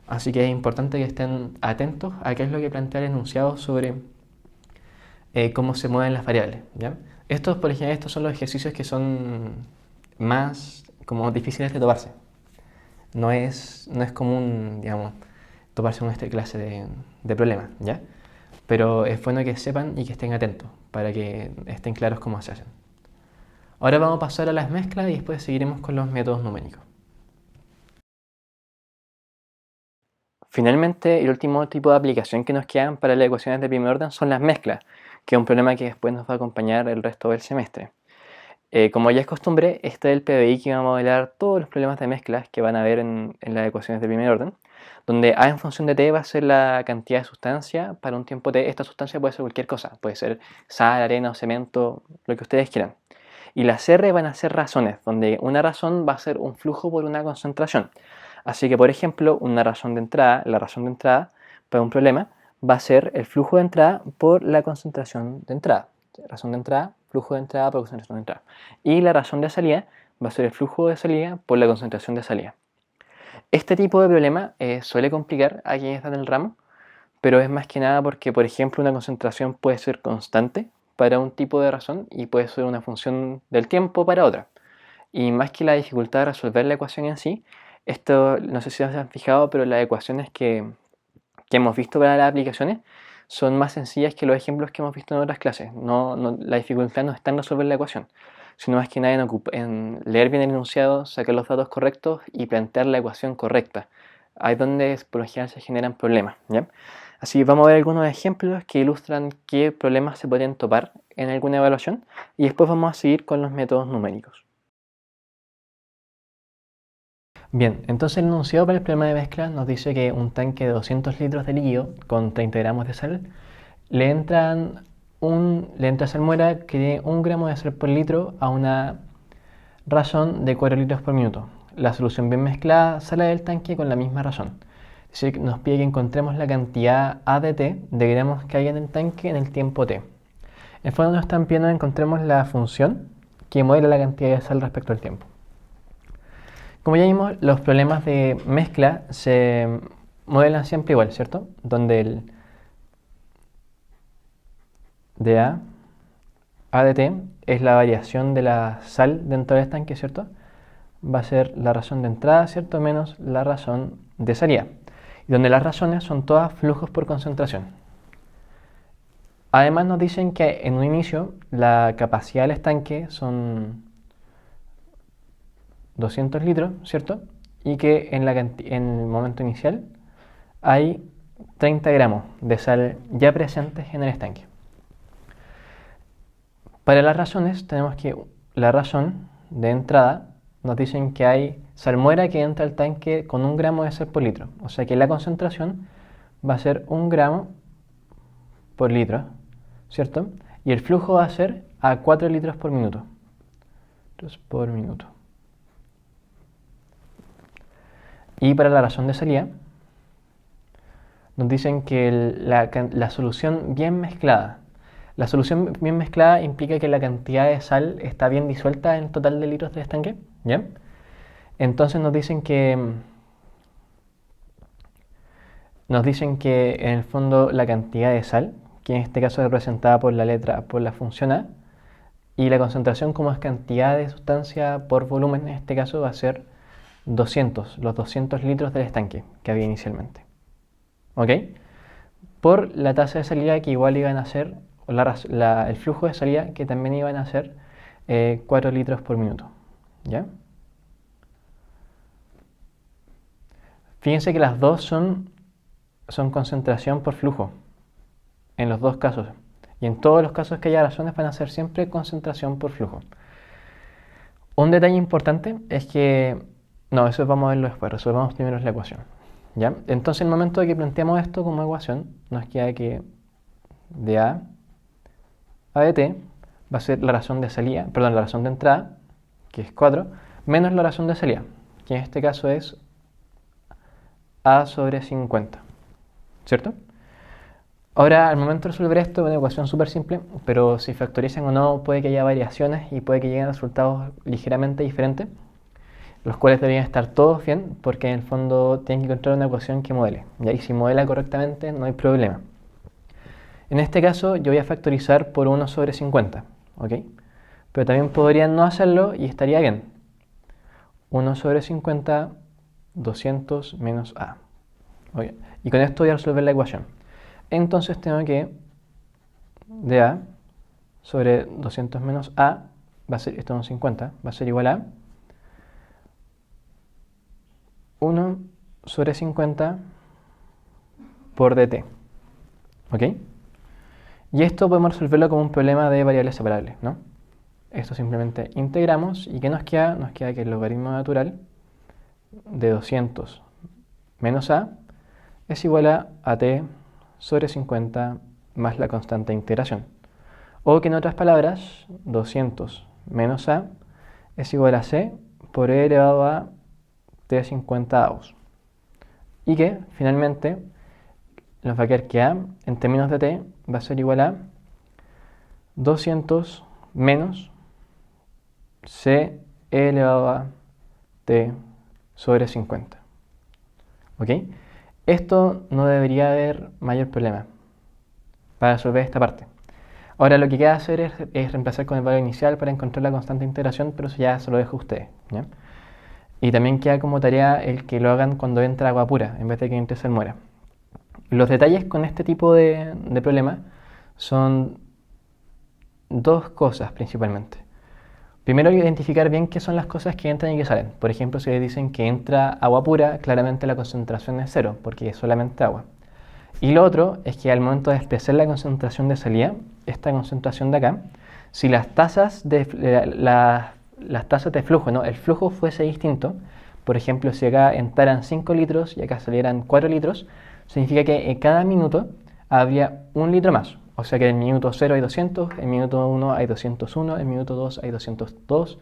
S1: Así que es importante que estén atentos a qué es lo que plantea el enunciado sobre cómo se mueven las variables, ¿ya? Por ejemplo, estos son los ejercicios que son más como difíciles de toparse. No es común, digamos, toparse con esta clase de problemas, ¿ya? Pero es bueno que sepan y que estén atentos para que estén claros cómo se hacen. Ahora vamos a pasar a las mezclas y después seguiremos con los métodos numéricos. Finalmente, el último tipo de aplicación que nos quedan para las ecuaciones de primer orden son las mezclas, que es un problema que después nos va a acompañar el resto del semestre. Como ya es costumbre, este es el PBI que va a modelar todos los problemas de mezclas que van a ver en las ecuaciones de primer orden, donde A en función de T va a ser la cantidad de sustancia para un tiempo T. Esta sustancia puede ser cualquier cosa, puede ser sal, arena o cemento, lo que ustedes quieran. Y las R van a ser razones, donde una razón va a ser un flujo por una concentración. Así que, por ejemplo, la razón de entrada para un problema va a ser el flujo de entrada por la concentración de entrada. Razón de entrada, flujo de entrada por concentración de entrada. Y la razón de salida va a ser el flujo de salida por la concentración de salida. Este tipo de problema suele complicar a quienes están en el ramo, pero es más que nada porque, por ejemplo, una concentración puede ser constante para un tipo de razón y puede ser una función del tiempo para otra. Y más que la dificultad de resolver la ecuación en sí, esto, no sé si se han fijado, pero las ecuaciones que hemos visto para las aplicaciones son más sencillas que los ejemplos que hemos visto en otras clases. La dificultad no está en resolver la ecuación, sino más que nada en leer bien el enunciado, sacar los datos correctos y plantear la ecuación correcta. Ahí es donde por lo general se generan problemas, ¿ya? Así que vamos a ver algunos ejemplos que ilustran qué problemas se podrían topar en alguna evaluación y después vamos a seguir con los métodos numéricos. Bien, entonces el enunciado para el problema de mezcla nos dice que un tanque de 200 litros de líquido con 30 gramos de sal le entra salmuera que tiene 1 gramo de sal por litro a una razón de 4 litros por minuto. La solución bien mezclada sale del tanque con la misma razón. Es decir, nos pide que encontremos la cantidad A de T de gramos que hay en el tanque en el tiempo T. En el fondo nos están pidiendo que encontremos la función que modela la cantidad de sal respecto al tiempo. Como ya vimos, los problemas de mezcla se modelan siempre igual, ¿cierto? Donde el dA A de t es la variación de la sal dentro del estanque, ¿cierto? Va a ser la razón de entrada, ¿cierto? Menos la razón de salida. Y donde las razones son todas flujos por concentración. Además nos dicen que en un inicio la capacidad del estanque son 200 litros, ¿cierto? Y que en el momento inicial hay 30 gramos de sal ya presentes en el estanque. Para las razones tenemos que la razón de entrada nos dicen que hay salmuera que entra al tanque con 1 gramo de sal por litro. O sea que la concentración va a ser 1 gramo por litro, ¿cierto? Y el flujo va a ser a 4 litros por minuto. Y para la razón de salida nos dicen que la solución bien mezclada. La solución bien mezclada implica que la cantidad de sal está bien disuelta en el total de litros del estanque, ¿ya? Entonces nos dicen que en el fondo la cantidad de sal, que en este caso es representada por la función A, y la concentración como es cantidad de sustancia por volumen, en este caso va a ser 200, los 200 litros del estanque que había inicialmente. ¿Ok? Por la tasa de salida que igual iban a ser, el flujo de salida que también iban a ser 4 litros por minuto. ¿Ya? Fíjense que las dos son concentración por flujo, en los dos casos. Y en todos los casos que haya razones van a ser siempre concentración por flujo. Un detalle importante es que, no, eso vamos a verlo después, resolvamos primero la ecuación. ¿Ya? Entonces, en el momento de que planteamos esto como ecuación, nos queda que dA A de t va a ser la razón de salida, perdón, la razón de entrada, que es 4, menos la razón de salida, que en este caso es A sobre 50, ¿cierto? Ahora, al momento de resolver esto, es una ecuación súper simple, pero si factorizan o no, puede que haya variaciones y puede que lleguen a resultados ligeramente diferentes, los cuales deberían estar todos bien, porque en el fondo tienen que encontrar una ecuación que modele, ¿ya? Y si modela correctamente, no hay problema. En este caso, yo voy a factorizar por 1 sobre 50, ¿ok? Pero también podría no hacerlo y estaría bien. 1 sobre 50, 200 menos A. ¿Okay? Y con esto voy a resolver la ecuación. Entonces tengo que dA sobre 200 menos A, va a ser, esto es un 50, va a ser igual a 1 sobre 50 por dt. ¿Ok? Y esto podemos resolverlo como un problema de variables separables, ¿no? Esto simplemente integramos y ¿qué nos queda? Nos queda que el logaritmo natural de 200 menos A es igual a t sobre 50 más la constante de integración. O que en otras palabras, 200 menos A es igual a c por e elevado a t 50 avos. Y que finalmente nos va a quedar que A en términos de t va a ser igual a 200 menos c e elevado a t sobre 50. ¿Ok? Esto no debería haber mayor problema para resolver esta parte. Ahora lo que queda hacer es reemplazar con el valor inicial para encontrar la constante de integración, pero eso ya se lo dejo a ustedes, ¿ya? Y también queda como tarea el que lo hagan cuando entra agua pura, en vez de que entre salmuera. Los detalles con este tipo de problema son dos cosas principalmente. Primero, identificar bien qué son las cosas que entran y que salen. Por ejemplo, si les dicen que entra agua pura, claramente la concentración es 0, porque es solamente agua. Y lo otro es que al momento de expresar la concentración de salida, esta concentración de acá, si las tasas de flujo, ¿no? El flujo fuese distinto, por ejemplo, si acá entraran 5 litros y acá salieran 4 litros, significa que en cada minuto habría 1 litro más. O sea que en el minuto 0 hay 200, en el minuto 1 hay 201, en el minuto 2 hay 202.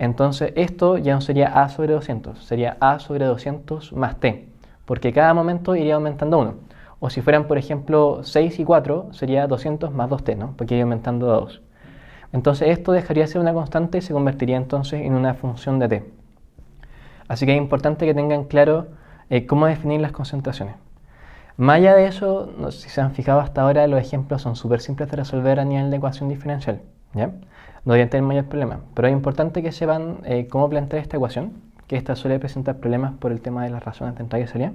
S1: Entonces esto ya no sería A sobre 200, sería A sobre 200 más T, porque cada momento iría aumentando 1. O si fueran, por ejemplo, 6 y 4, sería 200 más 2t, ¿no? Porque iría aumentando a 2. Entonces esto dejaría de ser una constante y se convertiría entonces en una función de t. Así que es importante que tengan claro cómo definir las concentraciones. Más allá de eso, no sé si se han fijado hasta ahora, los ejemplos son súper simples de resolver a nivel de ecuación diferencial, ¿ya? No deberían tener mayor problema, pero es importante que sepan cómo plantear esta ecuación, que esta suele presentar problemas por el tema de las razones de entrada y salida,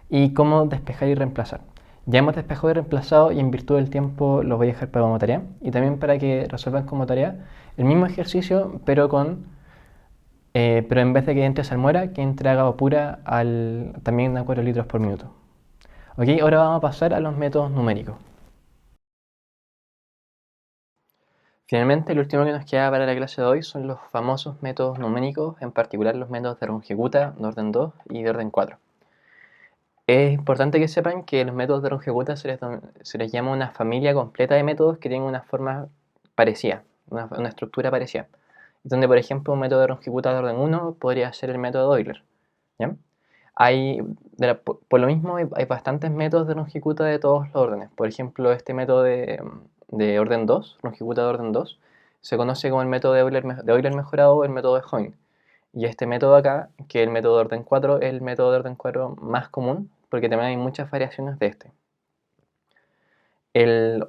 S1: y cómo despejar y reemplazar. Ya hemos despejado y reemplazado y en virtud del tiempo los voy a dejar para como tarea, y también para que resuelvan como tarea el mismo ejercicio, pero en vez de que entre salmuera, que entre agua pura también a 4 litros por minuto. Ok, ahora vamos a pasar a los métodos numéricos. Finalmente, el último que nos queda para la clase de hoy son los famosos métodos numéricos, en particular los métodos de Runge-Kutta, de orden 2 y de orden 4. Es importante que sepan que los métodos de Runge-Kutta se les llama una familia completa de métodos que tienen una forma parecida, una estructura parecida. Donde, por ejemplo, un método de Runge-Kutta de orden 1 podría ser el método de Euler, ¿ya? Por lo mismo hay bastantes métodos de Runge-Kutta de todos los órdenes. Por ejemplo, este método de orden 2, Runge-Kutta de orden 2, se conoce como el método de Euler mejorado o el método de Hoyne. Y este método acá, que es el método de orden 4, es el método de orden 4 más común, porque también hay muchas variaciones de este.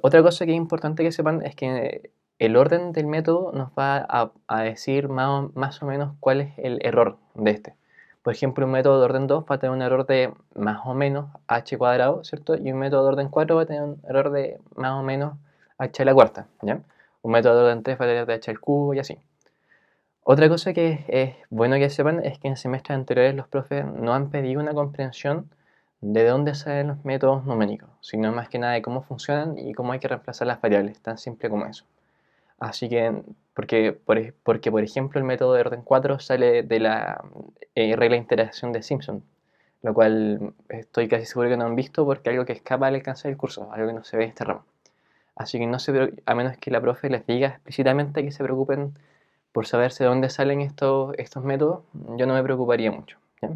S1: Otra cosa que es importante que sepan es que el orden del método nos va a decir más o menos cuál es el error de este. Por ejemplo, un método de orden 2 va a tener un error de más o menos h cuadrado, ¿cierto? Y un método de orden 4 va a tener un error de más o menos h a la cuarta, ¿ya? Un método de orden 3 va a tener de h al cubo y así. Otra cosa que es bueno que sepan es que en semestres anteriores los profes no han pedido una comprensión de dónde salen los métodos numéricos, sino más que nada de cómo funcionan y cómo hay que reemplazar las variables, tan simple como eso. Así que, porque por ejemplo el método de orden 4 sale de la regla de interacción de Simpson, lo cual estoy casi seguro que no han visto porque es algo que escapa al alcance del curso, algo que no se ve en este ramo. Así que a menos que la profe les diga explícitamente que se preocupen por saberse de dónde salen estos métodos, yo no me preocuparía mucho, ¿ya?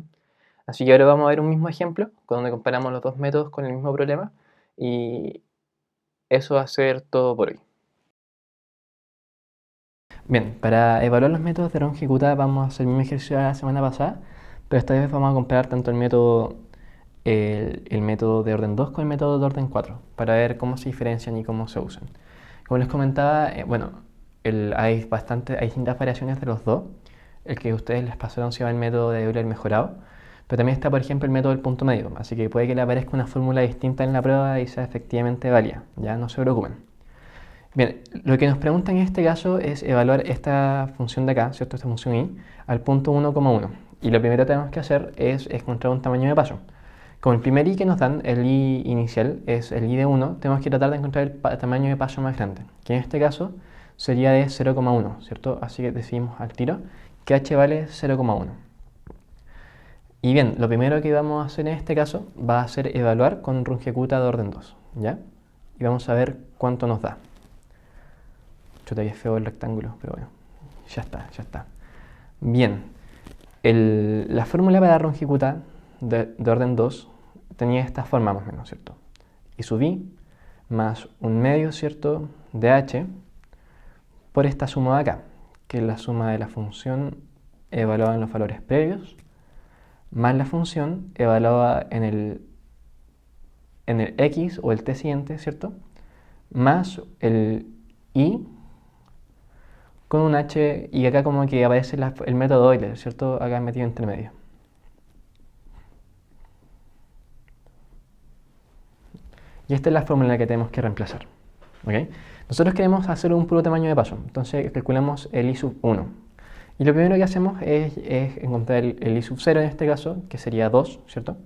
S1: Así que ahora vamos a ver un mismo ejemplo, donde comparamos los dos métodos con el mismo problema, y eso va a ser todo por hoy. Bien, para evaluar los métodos de Runge-Kutta vamos a hacer el mismo ejercicio de la semana pasada, pero esta vez vamos a comparar tanto el método de orden 2 con el método de orden 4, para ver cómo se diferencian y cómo se usan. Como les comentaba, hay distintas variaciones de los dos. El que ustedes les pasaron se llama el método de Euler mejorado, pero también está, por ejemplo, el método del punto medio, así que puede que le aparezca una fórmula distinta en la prueba y sea efectivamente válida, ya no se preocupen. Bien, lo que nos preguntan en este caso es evaluar esta función de acá, ¿cierto? Esta función y, al punto 1,1. Y lo primero que tenemos que hacer es encontrar un tamaño de paso. Como el primer i que nos dan, el i inicial, es el i de 1, tenemos que tratar de encontrar el tamaño de paso más grande, que en este caso sería de 0,1, ¿cierto? Así que decidimos al tiro que h vale 0,1. Y bien, lo primero que vamos a hacer en este caso va a ser evaluar con Runge-Kutta de orden 2, ¿ya? Y vamos a ver cuánto nos da. Chuta, que es feo el rectángulo, pero bueno, ya está. Bien, la fórmula para Runge-Kutta de orden 2 tenía esta forma más o menos, ¿cierto? I sub i más un medio, ¿cierto?, de h por esta suma de acá, que es la suma de la función evaluada en los valores previos, más la función evaluada en el x o el t siguiente, ¿cierto?, más el i con un h, y acá como que aparece el método Euler, ¿cierto?, acá metido entre medio. Y esta es la fórmula que tenemos que reemplazar, ¿ok? Nosotros queremos hacer un puro tamaño de paso, entonces calculamos el i sub 1. Y lo primero que hacemos es encontrar el i sub 0 en este caso, que sería 2, ¿cierto?,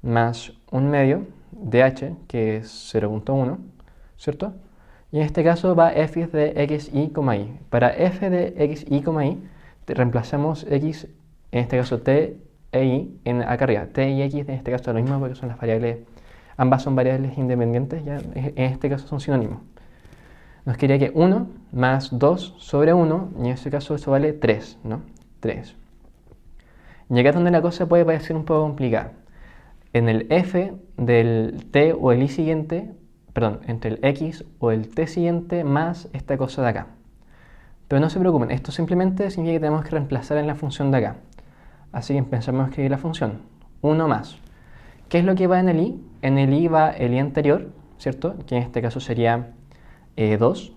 S1: más un medio de h, que es 0,1, ¿cierto? Y en este caso va f de x, y, y. Para f de x, y, y, reemplazamos x, en este caso t e i, acá arriba. T y x en este caso es lo mismo porque son las variables, ambas son variables independientes, ya en este caso son sinónimos. Nos quería que 1 más 2 sobre 1, y en este caso eso vale 3, ¿no? 3. Y acá es donde la cosa puede parecer un poco complicada. en el f del t o el i siguiente, perdón, entre el x o el t siguiente más esta cosa de acá. Pero no se preocupen, esto simplemente significa que tenemos que reemplazar en la función de acá. Así que empezamos a escribir la función 1 más. ¿Qué es lo que va en el i? En el i va el i anterior, ¿cierto? Que en este caso sería 2.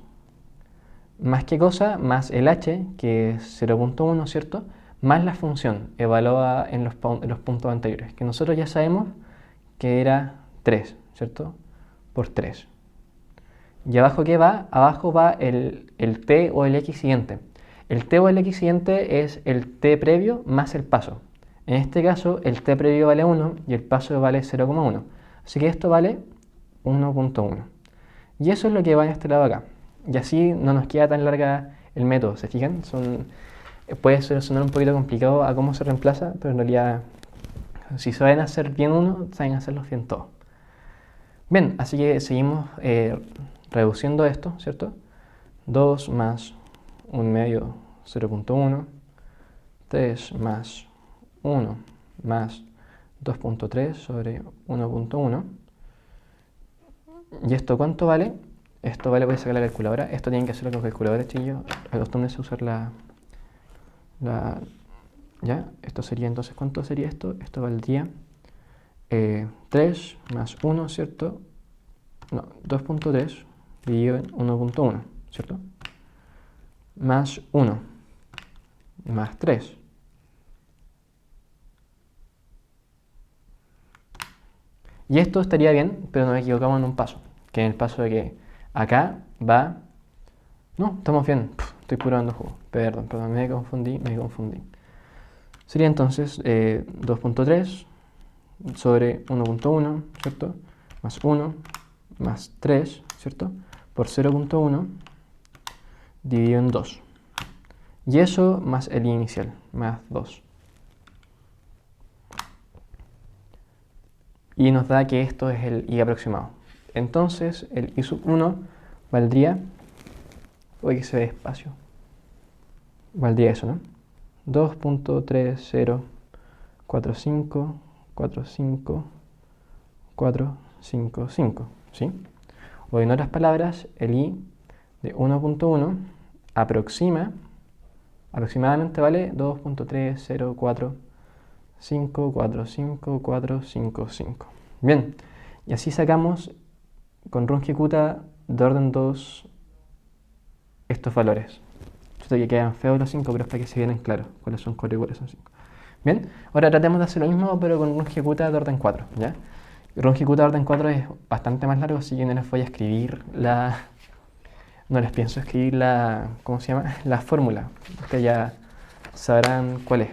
S1: Más qué cosa, más el h, que es 0.1, ¿cierto? Más la función evaluada en los puntos anteriores, que nosotros ya sabemos que era 3, ¿cierto? Por 3. ¿Y abajo qué va? Abajo va el t o el x siguiente. El t o el x siguiente es el t previo más el paso. En este caso, el t previo vale 1 y el paso vale 0,1. Así que esto vale 1.1. Y eso es lo que va en este lado acá. Y así no nos queda tan larga el método, ¿se fijan? Puede sonar un poquito complicado a cómo se reemplaza, pero en realidad, si saben hacer bien uno, saben hacerlo bien todo. Bien, así que seguimos reduciendo esto, ¿cierto? 2 más 1 medio 0.1, 3 más 1 más 2.3 sobre 1.1. ¿Y esto cuánto vale? Esto vale, voy a sacar la calculadora. Esto tienen que hacerlo con calculadora, chillos. Acostúmbrense a usar ¿ya? Esto sería entonces, ¿cuánto sería esto? Esto valdría 3 más 1, ¿cierto? No, 2.3 dividido en 1.1, ¿cierto? Más 1 más 3. Y esto estaría bien, pero nos equivocamos en un paso, que en el paso de que acá va... No, estamos bien, estoy purando jugo. Perdón, me confundí. Sería entonces 2.3 sobre 1.1, ¿cierto? Más 1 más 3, ¿cierto? Por 0.1 dividido en 2. Y eso más el i inicial, más 2. Y nos da que esto es el i aproximado. Entonces el i sub 1 valdría... Uy, que se ve despacio. Valdría eso, ¿no? 2.30454545, ¿sí? O en otras palabras, el i de 1.1 aproximadamente vale 2.30454545. Bien, y así sacamos con Runge-Kutta de orden 2 estos valores. Esto que quedan feos los 5, pero es para que se vean claros cuáles son 4 y cuáles son 5. Bien, ahora tratemos de hacer lo mismo, pero con Runge-Kutta de orden 4, ¿ya? Runge-Kutta de orden 4 es bastante más largo, así que no les voy a escribir no les pienso escribir ¿cómo se llama? La fórmula. Ustedes ya sabrán cuál es.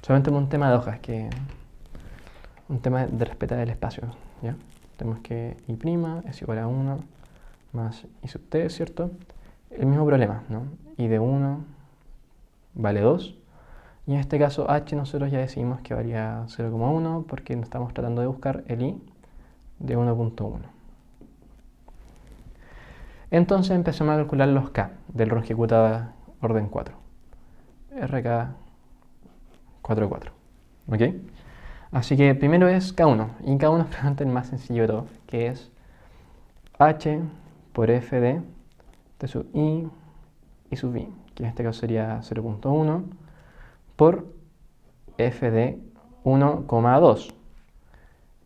S1: Solamente un tema de hojas, un tema de respetar el espacio, ¿ya? Tenemos que i' es igual a 1 más i sub t, ¿cierto? El mismo problema, ¿no? I de 1 vale 2. Y en este caso h nosotros ya decidimos que valía 0,1 porque estamos tratando de buscar el i de 1.1. Entonces empezamos a calcular los k del Runge-Kutta orden 4. RK 4,4. ¿Ok? Así que primero es K1. Y K1 es probablemente el más sencillo de todo, que es h por f de t sub i sub i, que en este caso sería 0.1 por f de 1,2.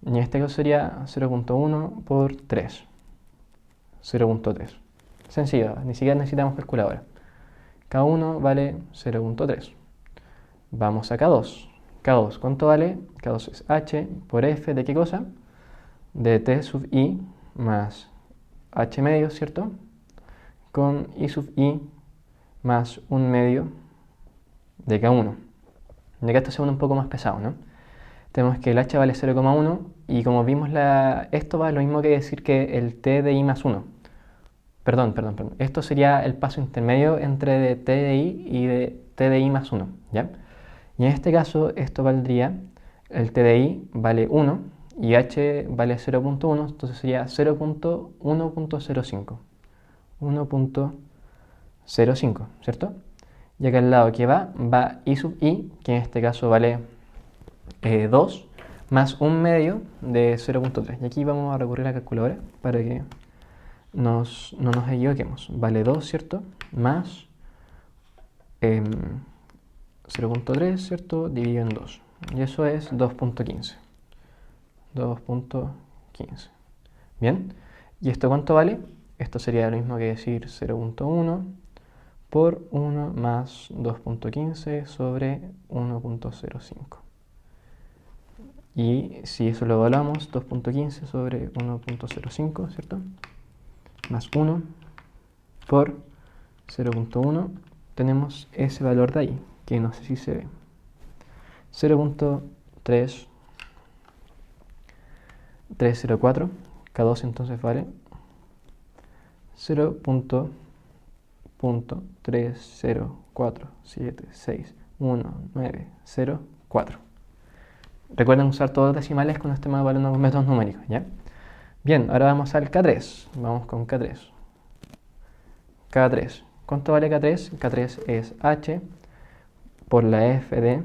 S1: Y en este caso sería 0.1 por 3. 0.3. Sencillo, ni siquiera necesitamos calculadora. K1 vale 0.3. Vamos a K2. K2, ¿cuánto vale? K2 es h por f de ¿qué cosa? De t sub i más h medio, ¿cierto? Con i sub i más 1 medio de K1. Y acá esto se pone un poco más pesado, ¿no? Tenemos que el h vale 0,1 y como vimos esto va lo mismo que decir que el t de i más 1. Perdón. Esto sería el paso intermedio entre de t de i y de t de i más 1, ¿ya? Y en este caso esto valdría, el t de i vale 1 y h vale 0.1, entonces sería 0.1.05. 1.05, ¿cierto? Y acá al lado que va i sub i, que en este caso vale 2 más 1/2 de 0.3. Y aquí vamos a recurrir a la calculadora para que no nos equivoquemos. Vale 2, ¿cierto? Más 0.3, ¿cierto? Dividido en 2. Y eso es 2.15. 2.15. Bien. ¿Y esto cuánto vale? Esto sería lo mismo que decir 0.1 por 1 más 2.15 sobre 1.05. Y si eso lo evaluamos, 2.15 sobre 1.05, ¿cierto? Más 1 por 0.1, tenemos ese valor de ahí, que no sé si se ve. 0.304, K2 entonces vale 0.304761904. Recuerden usar todos los decimales cuando estemos evaluando métodos numéricos, ¿ya? Bien, ahora vamos al K3. Vamos con K3. K3. ¿Cuánto vale K3? K3 es H por la F de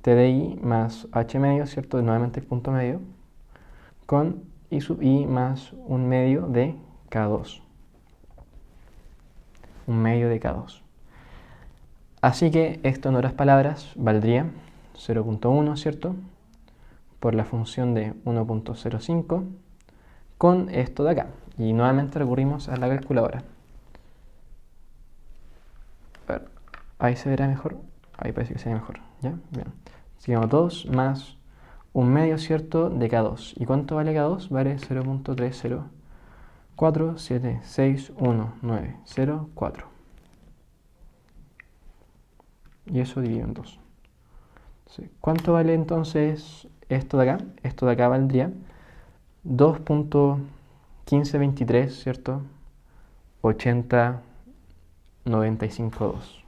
S1: T de I más H medio, ¿cierto? Nuevamente el punto medio, con I sub I más 1/2 de K2. 1/2 de K2. Así que esto en otras palabras valdría 0.1, ¿cierto? Por la función de 1.05 con esto de acá. Y nuevamente recurrimos a la calculadora. A ver, ahí se verá mejor. Ahí parece que se ve mejor. ¿Ya? Bien. Sigamos 2 más 1/2, ¿cierto? De K2. ¿Y cuánto vale K2? Vale 0.304761904. Y eso dividido en 2. ¿Cuánto vale entonces esto de acá? Esto de acá valdría 2.1523, ¿cierto? 80,952.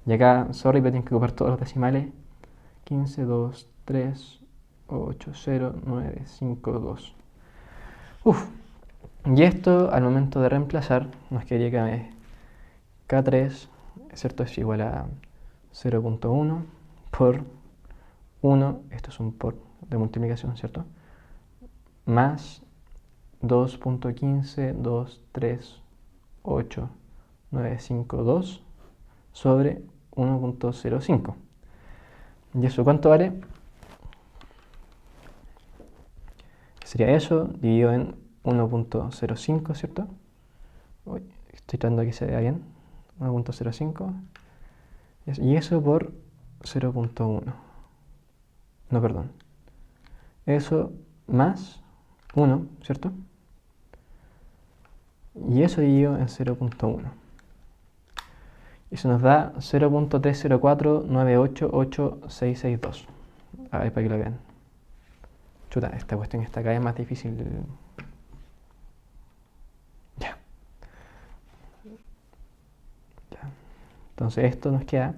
S1: Y acá, sorry, pero tienen que ocupar todos los decimales. 15, 2, 3, 8, 0, 9, 5, 2. Uf. Y esto, al momento de reemplazar, nos quedaría que K3, ¿cierto? Es igual a 0.1 por 1, esto es un por de multiplicación, ¿cierto? Más 2.15238952 sobre 1.05. ¿Y eso cuánto vale? Sería eso dividido en 1.05, ¿cierto? Uy, estoy tratando de que se vea bien. 1.05. Y eso por 0.1. No, perdón. Eso más 1, ¿cierto? Y eso dividido en 0.1. Eso nos da 0.304988662. A ver, para que lo vean. Chuta, esta cuestión está cada vez más difícil. Ya. Entonces esto nos queda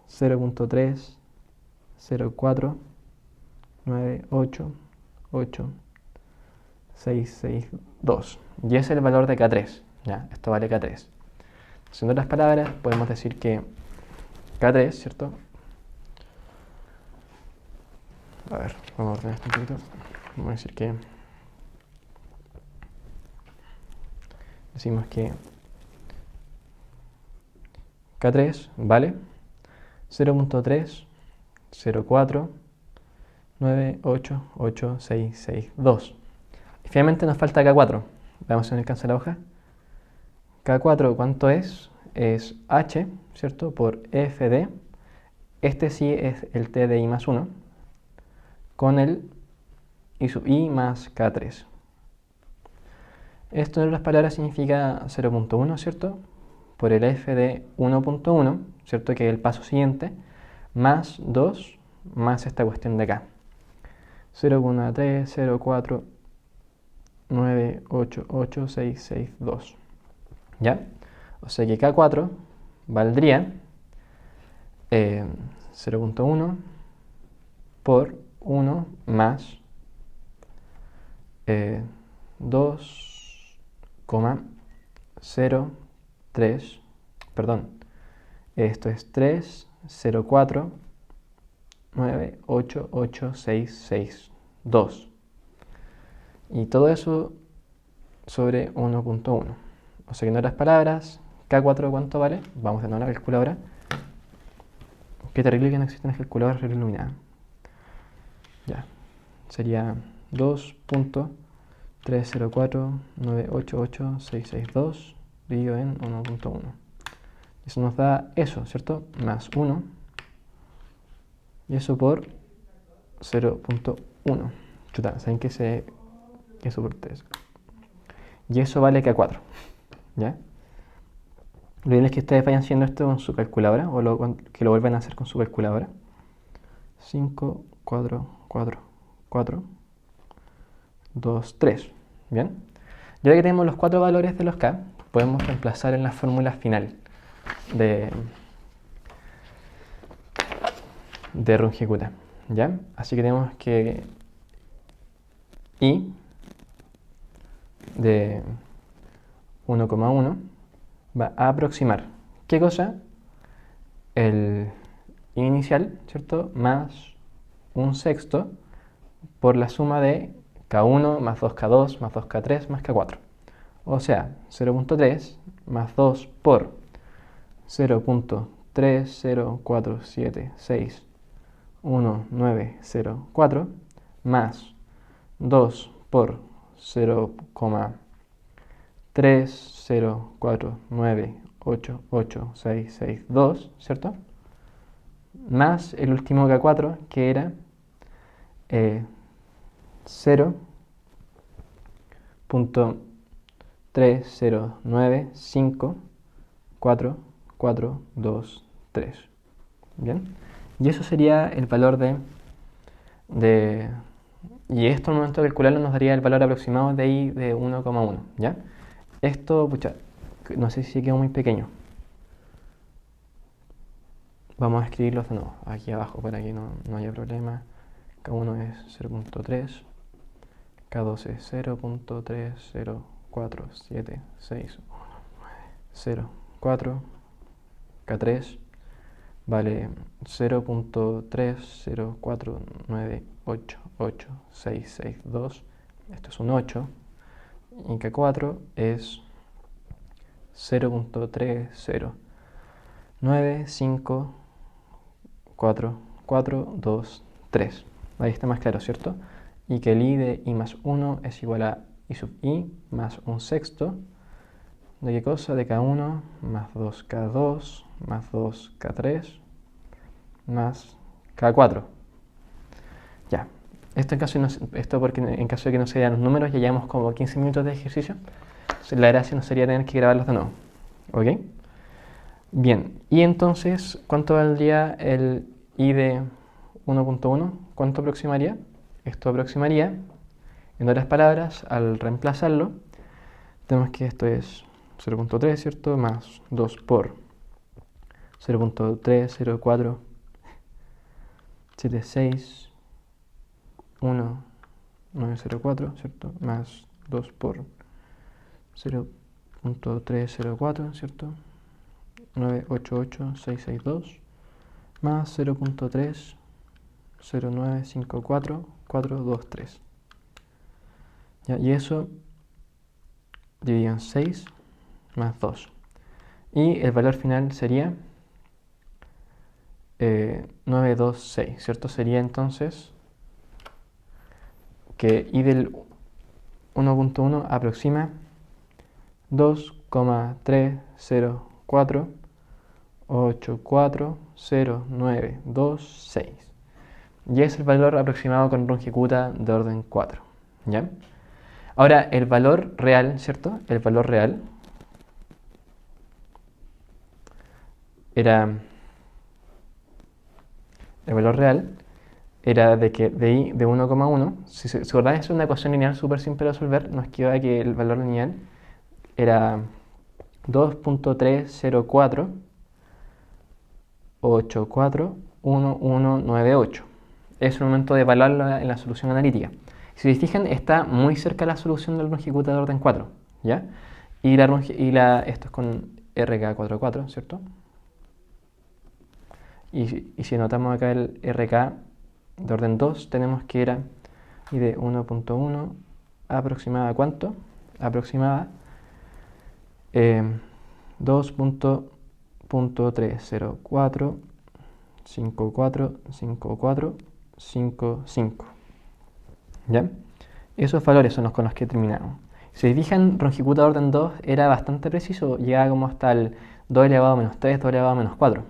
S1: 0.304988662. Y ese es el valor de K3. Ya, esto vale K3. En otras palabras, podemos decir que K3, ¿cierto? A ver, vamos a ordenar esto un poquito. Vamos a decir que decimos que K3 vale 0.304988662. Y finalmente nos falta K4. Veamos si nos alcanza la hoja. K4, ¿cuánto es? Es H, ¿cierto? Por F de, este sí es el T de I más 1, con el I sub I más K3. Esto en otras palabras significa 0.1, ¿cierto? Por el F de 1.1, ¿cierto? Que es el paso siguiente, más 2, más esta cuestión de acá. 0.304988662. ¿Ya? O sea que K4 valdría 0.1 por 1 más 2,03, perdón, esto es 3, 0,4, 9, 8, 8, 6, 6, 2. Y todo eso sobre 1.1. O sea que en otras palabras, K4 ¿cuánto vale? Vamos a tener la calculadora. Qué terrible que no existen las calculadoras iluminadas. Ya, sería 2.304.988.662 dividido en 1.1. Eso nos da eso, ¿cierto? Más 1. Y eso por 0.1. Chuta, ¿saben qué se eso por 3? Y eso vale K4. ¿Ya? Lo ideal es que ustedes vayan haciendo esto con su calculadora o que lo vuelvan a hacer con su calculadora. 5, 4, 4, 4, 2, 3. ¿Bien? Ya que tenemos los 4 valores de los K, podemos reemplazar en la fórmula final de Runge-Kutta. ¿Ya? Así que tenemos que I de 1,1 va a aproximar, ¿qué cosa? El inicial, ¿cierto? Más un sexto por la suma de K1 más 2K2 más 2K3 más K4. O sea, 0.3 más 2 por 0.304761904 más 2 por 0,304988662, ¿cierto? Más el último K4 que era 0.3095443. ¿Bien? Y eso sería el valor y esto al momento de calcularlo nos daría el valor aproximado de I de 1,1, ¿ya? Esto, pucha, no sé si quedó muy pequeño. Vamos a escribirlos de nuevo, aquí abajo para que no haya problema. K1 es 0.3, K2 es 0.3047610,4, K3 vale 0.304988662, esto es un 8, y K4 es 0.309544223. Ahí está más claro, ¿cierto? Y que el I de I más 1 es igual a I sub I más un sexto. ¿De qué cosa? De K1 más 2K2 más 2K3 más K4. Ya. Esto porque en caso de que no se vean los números, ya llevamos como 15 minutos de ejercicio. Entonces, la gracia no sería tener que grabarlos de nuevo. ¿Ok? Bien. Y entonces, ¿cuánto valdría el I de 1.1? ¿Cuánto aproximaría? Esto aproximaría, en otras palabras, al reemplazarlo, tenemos que esto es 0.3, ¿cierto? Más 2 por 0.304761904, ¿cierto? Más 2 por 0.304, ¿cierto? 988662 más 0.30954423. ¿Ya? Y eso dividido en 6 más 2. Y el valor final sería 926, ¿cierto? Sería entonces que I del 1.1 aproxima 2,304840926. Y es el valor aproximado con Runge-Kutta de orden 4. ¿Ya? Ahora, el valor real, ¿cierto? El valor real era de que de I de 1,1, si se acordan, es una ecuación lineal súper simple de resolver, nos queda que el valor lineal era 2.304841198. Es el momento de evaluarla en la solución analítica. Si se fijan, está muy cerca de la solución del Runge-Kutta de orden 4, ¿ya? Esto es con RK44, ¿cierto? Y si anotamos acá el RK de orden 2, tenemos que era y de 1.1 aproximada a ¿cuánto? Aproximada 2.304 545455. ¿Ya? Esos valores son los con los que terminamos. Si se fijan, longitud de orden 2 era bastante preciso, llegaba como hasta el 2 elevado a menos 3, 2 elevado a menos 4.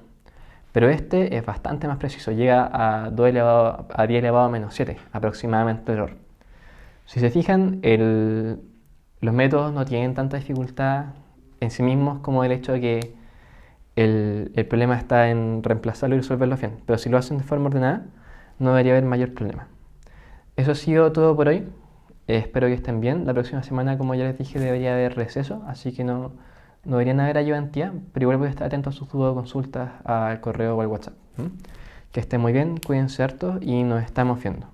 S1: Pero este es bastante más preciso, llega a 2 elevado a 10 elevado a menos 7, aproximadamente el error. Si se fijan, los métodos no tienen tanta dificultad en sí mismos como el hecho de que el problema está en reemplazarlo y resolverlo bien. Pero si lo hacen de forma ordenada, no debería haber mayor problema. Eso ha sido todo por hoy. Espero que estén bien. La próxima semana, como ya les dije, debería haber receso, así que no deberían haber ayudantía, pero igual voy a estar atento a sus dudas o consultas al correo o al WhatsApp. Que estén muy bien, cuídense harto y nos estamos viendo.